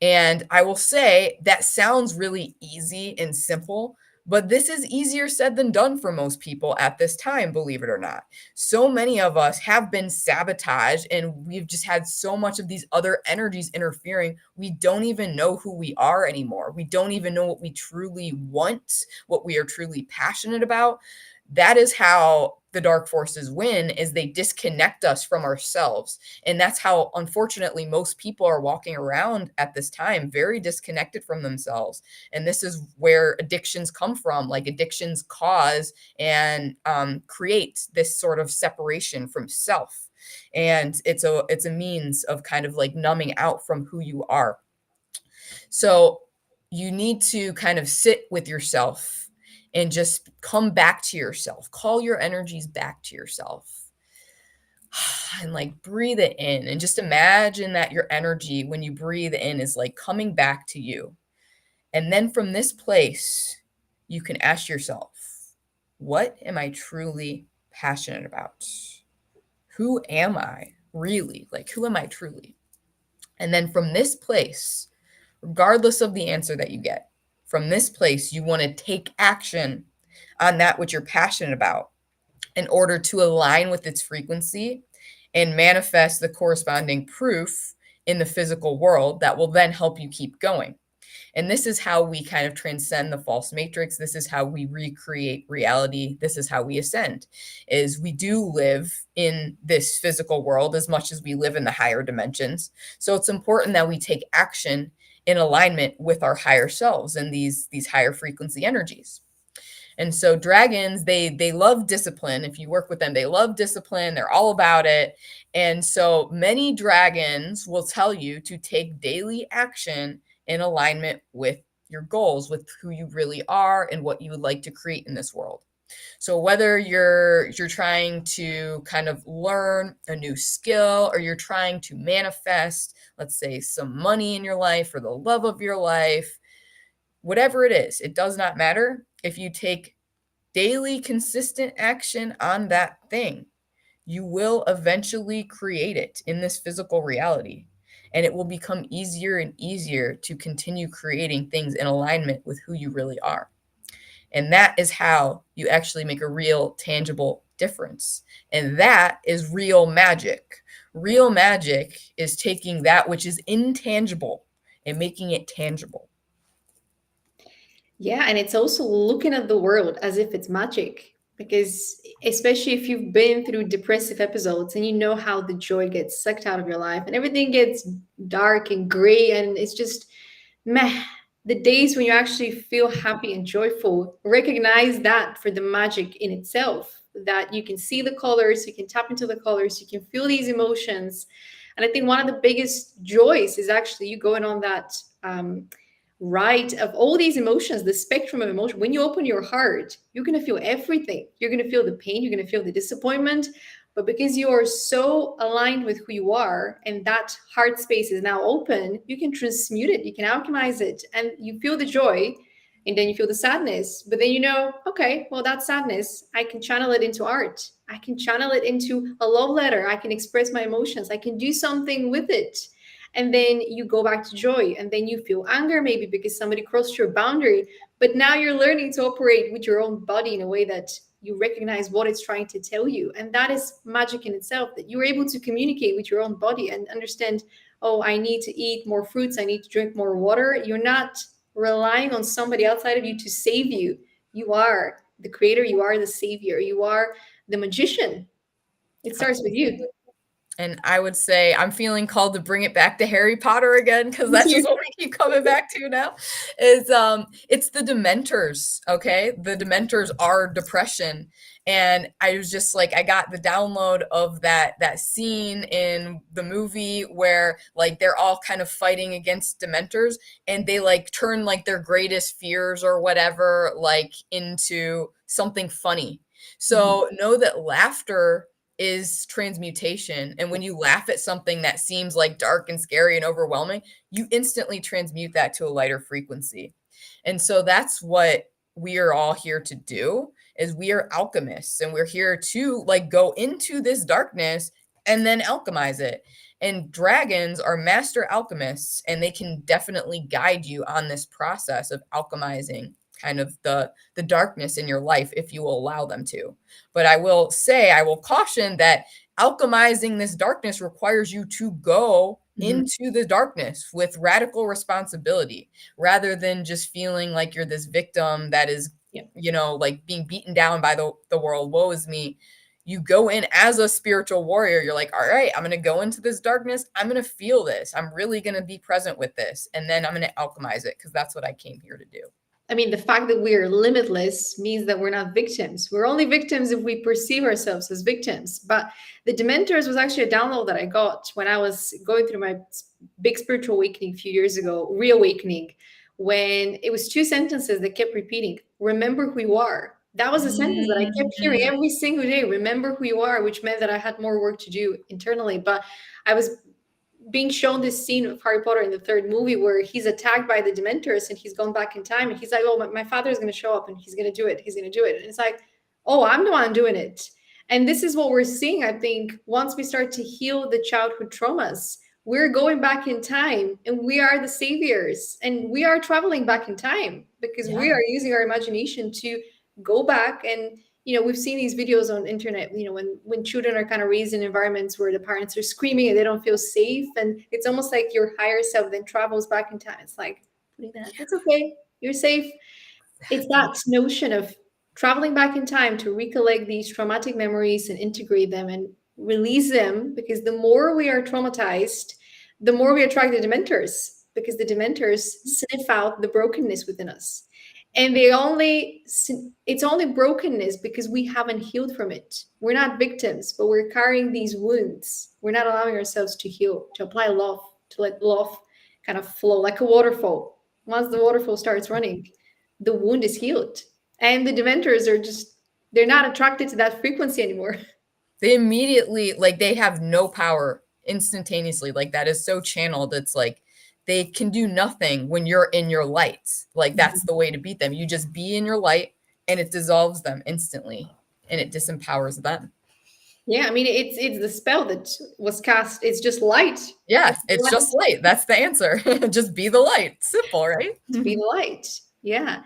And I will say that sounds really easy and simple, but this is easier said than done for most people at this time, believe it or not. So many of us have been sabotaged, and we've just had so much of these other energies interfering. We don't even know who we are anymore. We don't even know what we truly want, what we are truly passionate about. That is how the dark forces win, is they disconnect us from ourselves. And that's how, unfortunately, most people are walking around at this time, very disconnected from themselves. And this is where addictions come from. Like, addictions cause and create this sort of separation from self. And it's a means of kind of like numbing out from who you are. So you need to kind of sit with yourself and just come back to yourself. Call your energies back to yourself. And like breathe it in, and just imagine that your energy, when you breathe in, is like coming back to you. And then from this place, you can ask yourself, what am I truly passionate about? Who am I really? Like, who am I truly? And then from this place, regardless of the answer that you get, from this place, you want to take action on that which you're passionate about in order to align with its frequency and manifest the corresponding proof in the physical world that will then help you keep going. And this is how we kind of transcend the false matrix. This is how we recreate reality. This is how we ascend, is we do live in this physical world as much as we live in the higher dimensions. So it's important that we take action in alignment with our higher selves and these higher frequency energies. And so dragons, they love discipline. If you work with them, they love discipline. They're all about it. And so many dragons will tell you to take daily action in alignment with your goals, with who you really are and what you would like to create in this world. So whether you're trying to kind of learn a new skill, or you're trying to manifest, let's say, some money in your life or the love of your life, whatever it is, it does not matter. If you take daily consistent action on that thing, you will eventually create it in this physical reality. And it will become easier and easier to continue creating things in alignment with who you really are. And that is how you actually make a real tangible difference. And that is real magic. Real magic is taking that which is intangible and making it tangible. Yeah, and it's also looking at the world as if it's magic, because especially if you've been through depressive episodes and you know how the joy gets sucked out of your life and everything gets dark and gray and it's just meh. The days when you actually feel happy and joyful, recognize that for the magic in itself, that you can see the colors, you can tap into the colors, you can feel these emotions. And I think one of the biggest joys is actually you going on that ride of all these emotions, the spectrum of emotion. When you open your heart, you're going to feel everything. You're going to feel the pain, you're going to feel the disappointment. But because you are so aligned with who you are and that heart space is now open, you can transmute it, you can alchemize it, and you feel the joy, and then you feel the sadness. But then you know, okay, well, that sadness, I can channel it into art. I can channel it into a love letter. I can express my emotions. I can do something with it. And then you go back to joy, and then you feel anger maybe because somebody crossed your boundary. But now you're learning to operate with your own body in a way that you recognize what it's trying to tell you. And that is magic in itself, that you're able to communicate with your own body and understand, oh, I need to eat more fruits, I need to drink more water. You're not relying on somebody outside of you to save you. You are the creator, you are the savior, you are the magician. It starts with you. And I would say I'm feeling called to bring it back to Harry Potter again, because that's just what we keep coming back to now. Is it's the Dementors, okay? The Dementors are depression. And I was just like, I got the download of that scene in the movie where like they're all kind of fighting against Dementors, and they like turn like their greatest fears or whatever like into something funny. So know that laughter is transmutation. And when you laugh at something that seems like dark and scary and overwhelming, you instantly transmute that to a lighter frequency. And so that's what we are all here to do, is we are alchemists, and we're here to like go into this darkness and then alchemize it. And dragons are master alchemists, and they can definitely guide you on this process of alchemizing kind of the darkness in your life if you will allow them to. But I will say, I will caution that alchemizing this darkness requires you to go into the darkness with radical responsibility, rather than just feeling like you're this victim that is, you know, like being beaten down by the world. Woe is me. You go in as a spiritual warrior. You're like, all right, I'm going to go into this darkness. I'm going to feel this. I'm really going to be present with this. And then I'm going to alchemize it, because that's what I came here to do. I mean, the fact that we are limitless means that we're not victims. We're only victims if we perceive ourselves as victims. But the Dementors was actually a download that I got when I was going through my big spiritual awakening a few years ago, reawakening, when it was two sentences that kept repeating: remember who you are. That was a sentence that I kept hearing every single day. Remember who you are, which meant that I had more work to do internally. But I was being shown this scene of Harry Potter in the third movie where he's attacked by the Dementors and he's gone back in time, and he's like, oh, my father is going to show up and he's going to do it. He's going to do it. And it's like, oh, I'm the one doing it. And this is what we're seeing, I think, once we start to heal the childhood traumas. We're going back in time, and we are the saviors, and we are traveling back in time because we are using our imagination to go back. And you know, we've seen these videos on internet, you know, when children are kind of raised in environments where the parents are screaming and they don't feel safe. And it's almost like your higher self then travels back in time. It's like, putting that. It's okay. You're safe. It's that notion of traveling back in time to recollect these traumatic memories and integrate them and release them, because the more we are traumatized, the more we attract the dementors, because the dementors sniff out the brokenness within us. And it's only brokenness because we haven't healed from it. We're not victims, but we're carrying these wounds. We're not allowing ourselves to heal, to apply love, to let love kind of flow like a waterfall. Once the waterfall starts running, the wound is healed. And the dementors are just, they're not attracted to that frequency anymore. They immediately, like, they have no power instantaneously. Like, that is so channeled. It's like they can do nothing when you're in your light. Like, that's the way to beat them. You just be in your light and it dissolves them instantly and it disempowers them. Yeah, I mean, it's the spell that was cast. It's just light. Yeah, it's just light. That's the answer. Just be the light. Simple, right? To be the light. Yeah.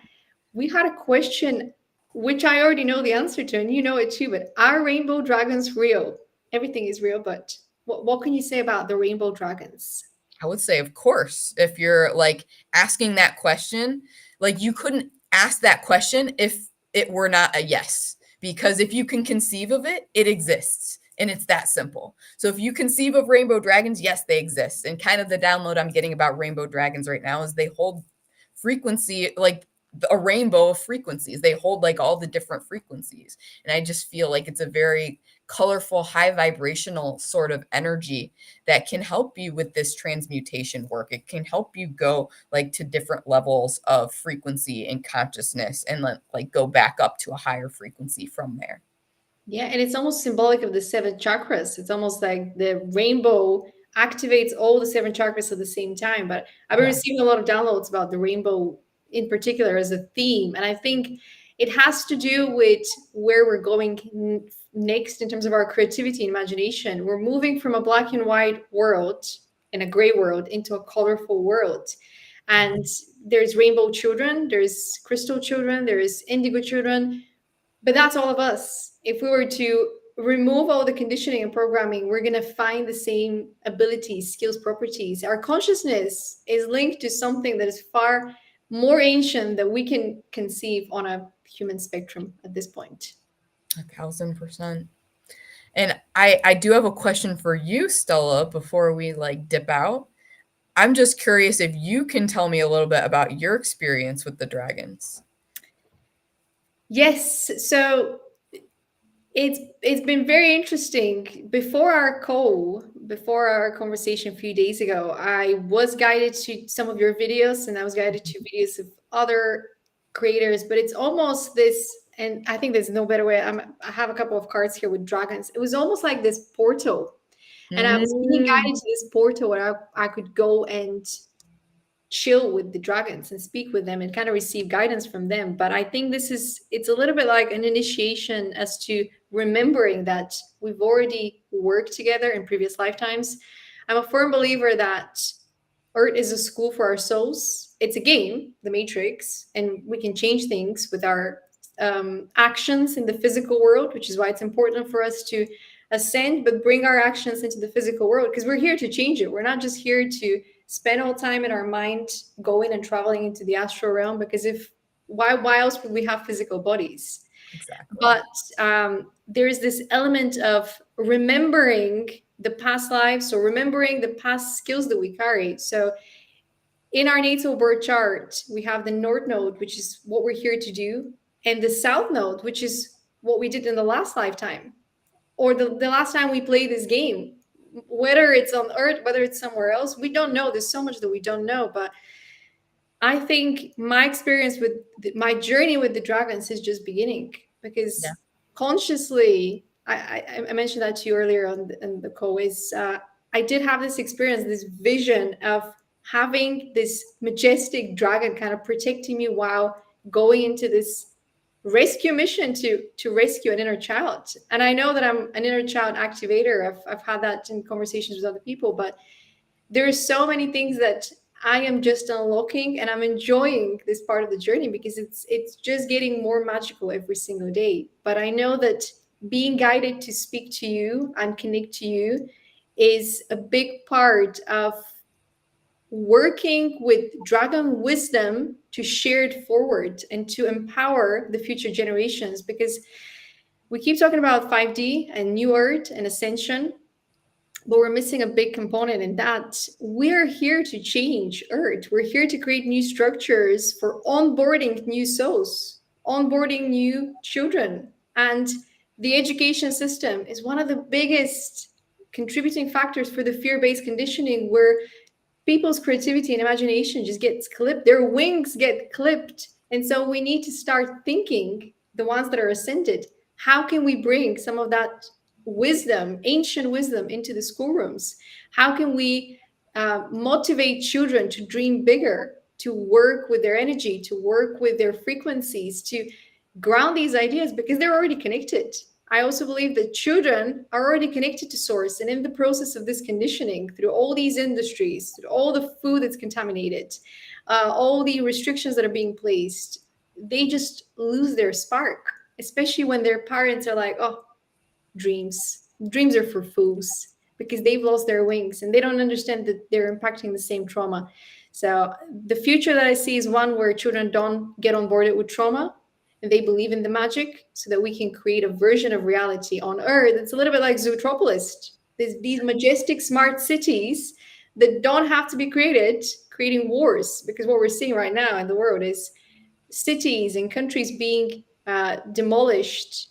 We had a question which I already know the answer to, and you know it too, but are rainbow dragons real? Everything is real, but what can you say about the rainbow dragons? I would say, of course, if you're like asking that question, like you couldn't ask that question if it were not a yes, because if you can conceive of it, it exists. And it's that simple. So if you conceive of rainbow dragons, yes, they exist. And kind of the download I'm getting about rainbow dragons right now is they hold frequency, like a rainbow of frequencies. They hold like all the different frequencies. And I just feel like it's a very colorful, high vibrational sort of energy that can help you with this transmutation work. It can help you go like to different levels of frequency and consciousness and like go back up to a higher frequency from there. Yeah, and it's almost symbolic of the seven chakras. It's almost like the rainbow activates all the seven chakras at the same time. But I've been receiving a lot of downloads about the rainbow in particular as a theme. And I think it has to do with where we're going next in terms of our creativity and imagination. We're moving from a black and white world and a gray world into a colorful world. And there's rainbow children, there's crystal children, there's indigo children. But that's all of us. If we were to remove all the conditioning and programming, we're going to find the same abilities, skills, properties. Our consciousness is linked to something that is far more ancient than we can conceive on a human spectrum at this point. 1,000%. And I do have a question for you, Stella, before we like dip out. I'm just curious if you can tell me a little bit about your experience with the dragons. Yes, so it's been very interesting. Before our conversation a few days ago, I was guided to some of your videos, and I was guided to videos of other creators. But it's almost this, and I think there's no better way. I have a couple of cards here with dragons. It was almost like this portal, and I was being guided to this portal where I could go and chill with the dragons and speak with them and kind of receive guidance from them. But I think it's a little bit like an initiation as to remembering that we've already worked together in previous lifetimes. I'm a firm believer that Earth is a school for our souls. It's a game, the Matrix, and we can change things with our actions in the physical world, which is why it's important for us to ascend, but bring our actions into the physical world, because we're here to change it. We're not just here to spend all time in our mind going and traveling into the astral realm, because why else would we have physical bodies? Exactly. But there's this element of remembering the past lives, so remembering the past skills that we carry. So in our natal birth chart, we have the north node, which is what we're here to do, and the south node, which is what we did in the last lifetime, or the last time we played this game. Whether it's on Earth, whether it's somewhere else, we don't know. There's so much that we don't know. But I think my experience with my journey with the dragons is just beginning, because consciously, I mentioned that to you earlier on the call, is I did have this experience, this vision of having this majestic dragon kind of protecting me while going into this rescue mission to rescue an inner child. And I know that I'm an inner child activator. I've had that in conversations with other people, but there's so many things that I am just unlocking, and I'm enjoying this part of the journey because it's just getting more magical every single day. But I know that being guided to speak to you and connect to you is a big part of working with dragon wisdom to share it forward and to empower the future generations, because we keep talking about 5D and new earth and ascension, but we're missing a big component in that. We're here to change earth. We're here to create new structures for onboarding new souls, onboarding new children. And the education system is one of the biggest contributing factors for the fear-based conditioning, where people's creativity and imagination just gets clipped, their wings get clipped. And so we need to start thinking, the ones that are ascended, how can we bring some of that wisdom, ancient wisdom, into the schoolrooms? How can we motivate children to dream bigger, to work with their energy, to work with their frequencies, to ground these ideas, because they're already connected. I also believe that children are already connected to source, and in the process of this conditioning, through all these industries, through all the food that's contaminated, all the restrictions that are being placed, they just lose their spark, especially when their parents are like, oh, dreams are for fools, because they've lost their wings and they don't understand that they're impacting the same trauma. So the future that I see is one where children don't get on board with trauma, and they believe in the magic, so that we can create a version of reality on earth. It's a little bit like Zootropolis. There's these majestic smart cities that don't have to be created, creating wars, because what we're seeing right now in the world is cities and countries being demolished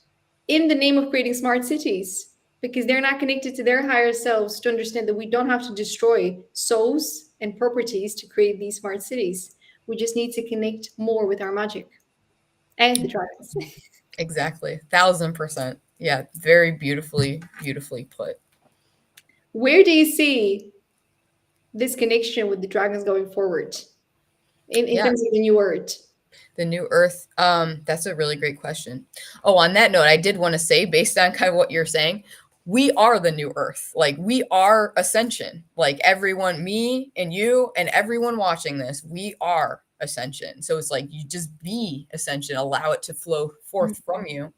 in the name of creating smart cities, because they're not connected to their higher selves to understand that we don't have to destroy souls and properties to create these smart cities. We just need to connect more with our magic and the dragons. Exactly. 1000%. Yeah. Very beautifully, beautifully put. Where do you see this connection with the dragons going forward in terms of the new earth? The new earth. That's a really great question. Oh, on that note, I did want to say, based on kind of what you're saying, we are the new earth. Like, we are ascension. Like, everyone, me and you and everyone watching this, we are ascension. So it's like, you just be ascension, allow it to flow forth from you.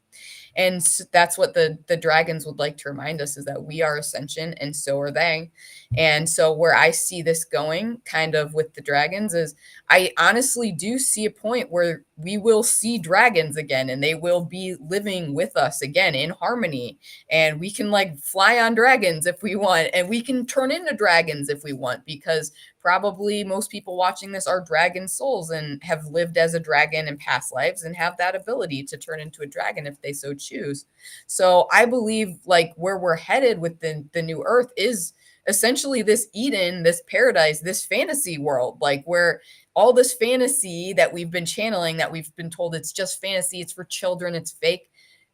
And that's what the dragons would like to remind us, is that we are ascension and so are they. And so where I see this going kind of with the dragons is, I honestly do see a point where we will see dragons again, and they will be living with us again in harmony. And we can like fly on dragons if we want, and we can turn into dragons if we want, because probably most people watching this are dragon souls and have lived as a dragon in past lives and have that ability to turn into a dragon if they so choose. So I believe like where we're headed with the new earth is essentially this Eden, this paradise, this fantasy world, like where all this fantasy that we've been channeling, that we've been told it's just fantasy, it's for children, it's fake,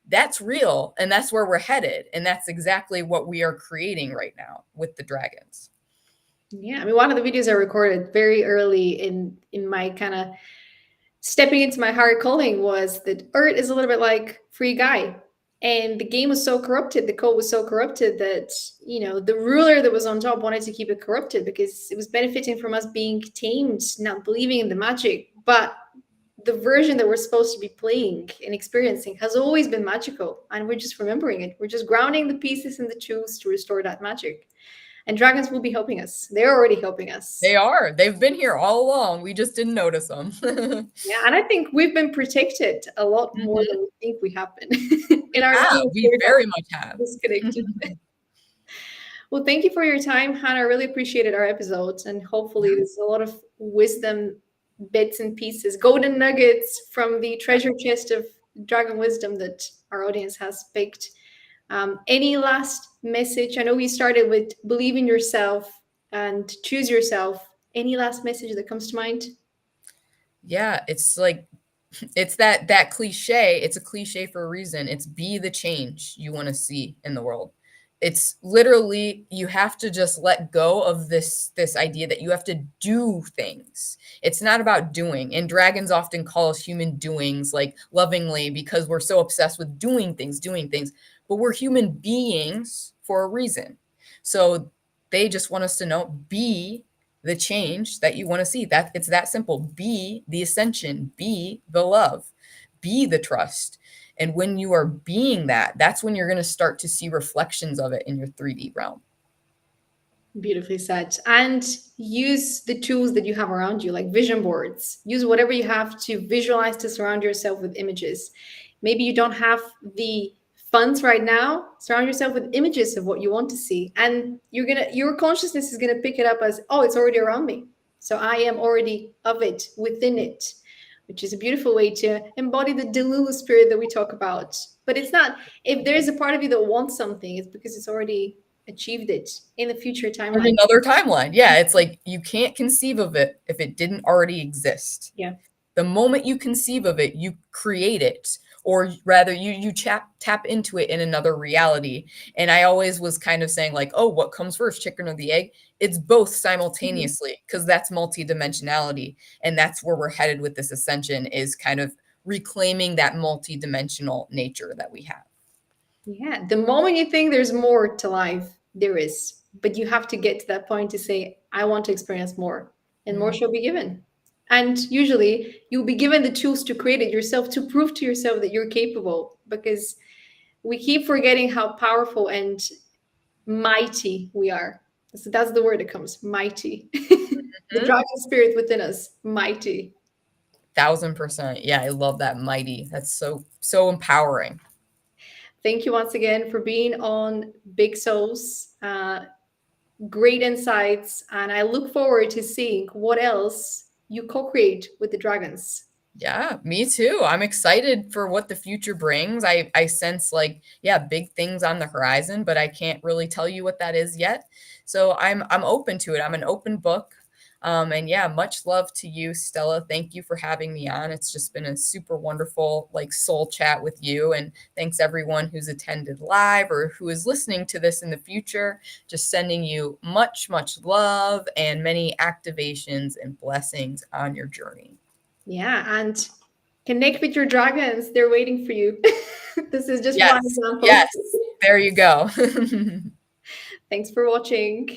that's real. And that's where we're headed. And that's exactly what we are creating right now with the dragons. Yeah, I mean, one of the videos I recorded very early in my kind of stepping into my higher calling was that Earth is a little bit like Free Guy. And the game was so corrupted, the code was so corrupted that, you know, the ruler that was on top wanted to keep it corrupted because it was benefiting from us being tamed, not believing in the magic. But the version that we're supposed to be playing and experiencing has always been magical. And we're just remembering it. We're just grounding the pieces and the tools to restore that magic. And dragons will be helping us. They're already helping us. They are. They've been here all along. We just didn't notice them. Yeah, and I think we've been protected a lot more than we think we have been. We very much have. Disconnected. Well, thank you for your time, Hannah. I really appreciated our episodes, and hopefully there's a lot of wisdom bits and pieces, golden nuggets from the treasure chest of dragon wisdom that our audience has picked. Any last message? I know we started with believe in yourself and choose yourself. Any last message that comes to mind? Yeah, it's like, it's that cliche. It's a cliche for a reason. It's be the change you want to see in the world. It's literally, you have to just let go of this idea that you have to do things. It's not about doing. And dragons often call us human doings, like lovingly, because we're so obsessed with doing things, but we're human beings for a reason. So they just want us to know, be the change that you want to see. That it's that simple. Be the ascension, be the love, be the trust. And when you are being that, that's when you're going to start to see reflections of it in your 3D realm. Beautifully said. And use the tools that you have around you, like vision boards. Use whatever you have to visualize, to surround yourself with images. Maybe you don't have the funds right now. Surround yourself with images of what you want to see. And your consciousness is gonna pick it up as, oh, it's already around me. So I am already of it, within it, which is a beautiful way to embody the Delulu spirit that we talk about. But it's not, if there's a part of you that wants something, it's because it's already achieved it in the future In timeline. another timeline. Yeah, it's like you can't conceive of it if it didn't already exist. Yeah. The moment you conceive of it, you create it, or rather you tap into it in another reality. And I always was kind of saying like, oh, what comes first, chicken or the egg? It's both simultaneously, because that's multidimensionality. And that's where we're headed with this ascension, is kind of reclaiming that multidimensional nature that we have. Yeah. The moment you think there's more to life, there is. But you have to get to that point to say, I want to experience more, and more shall be given. And usually you'll be given the tools to create it yourself, to prove to yourself that you're capable, because we keep forgetting how powerful and mighty we are. So that's the word that comes, mighty. The Mhm. dragon spirit within us, mighty. 1000%. Yeah, I love that, mighty. That's so empowering. Thank you once again for being on Big Souls. Great insights. And I look forward to seeing what else you co create with the dragons. Yeah, me too. I'm excited for what the future brings. I sense like, yeah, big things on the horizon, but I can't really tell you what that is yet. So I'm open to it. I'm an open book. And yeah, much love to you, Stella. Thank you for having me on. It's just been a super wonderful like soul chat with you. And thanks everyone who's attended live or who is listening to this in the future. Just sending you much, much love and many activations and blessings on your journey. Yeah. And connect with your dragons. They're waiting for you. This is just one Yes, example. yes, there you go. Thanks for watching.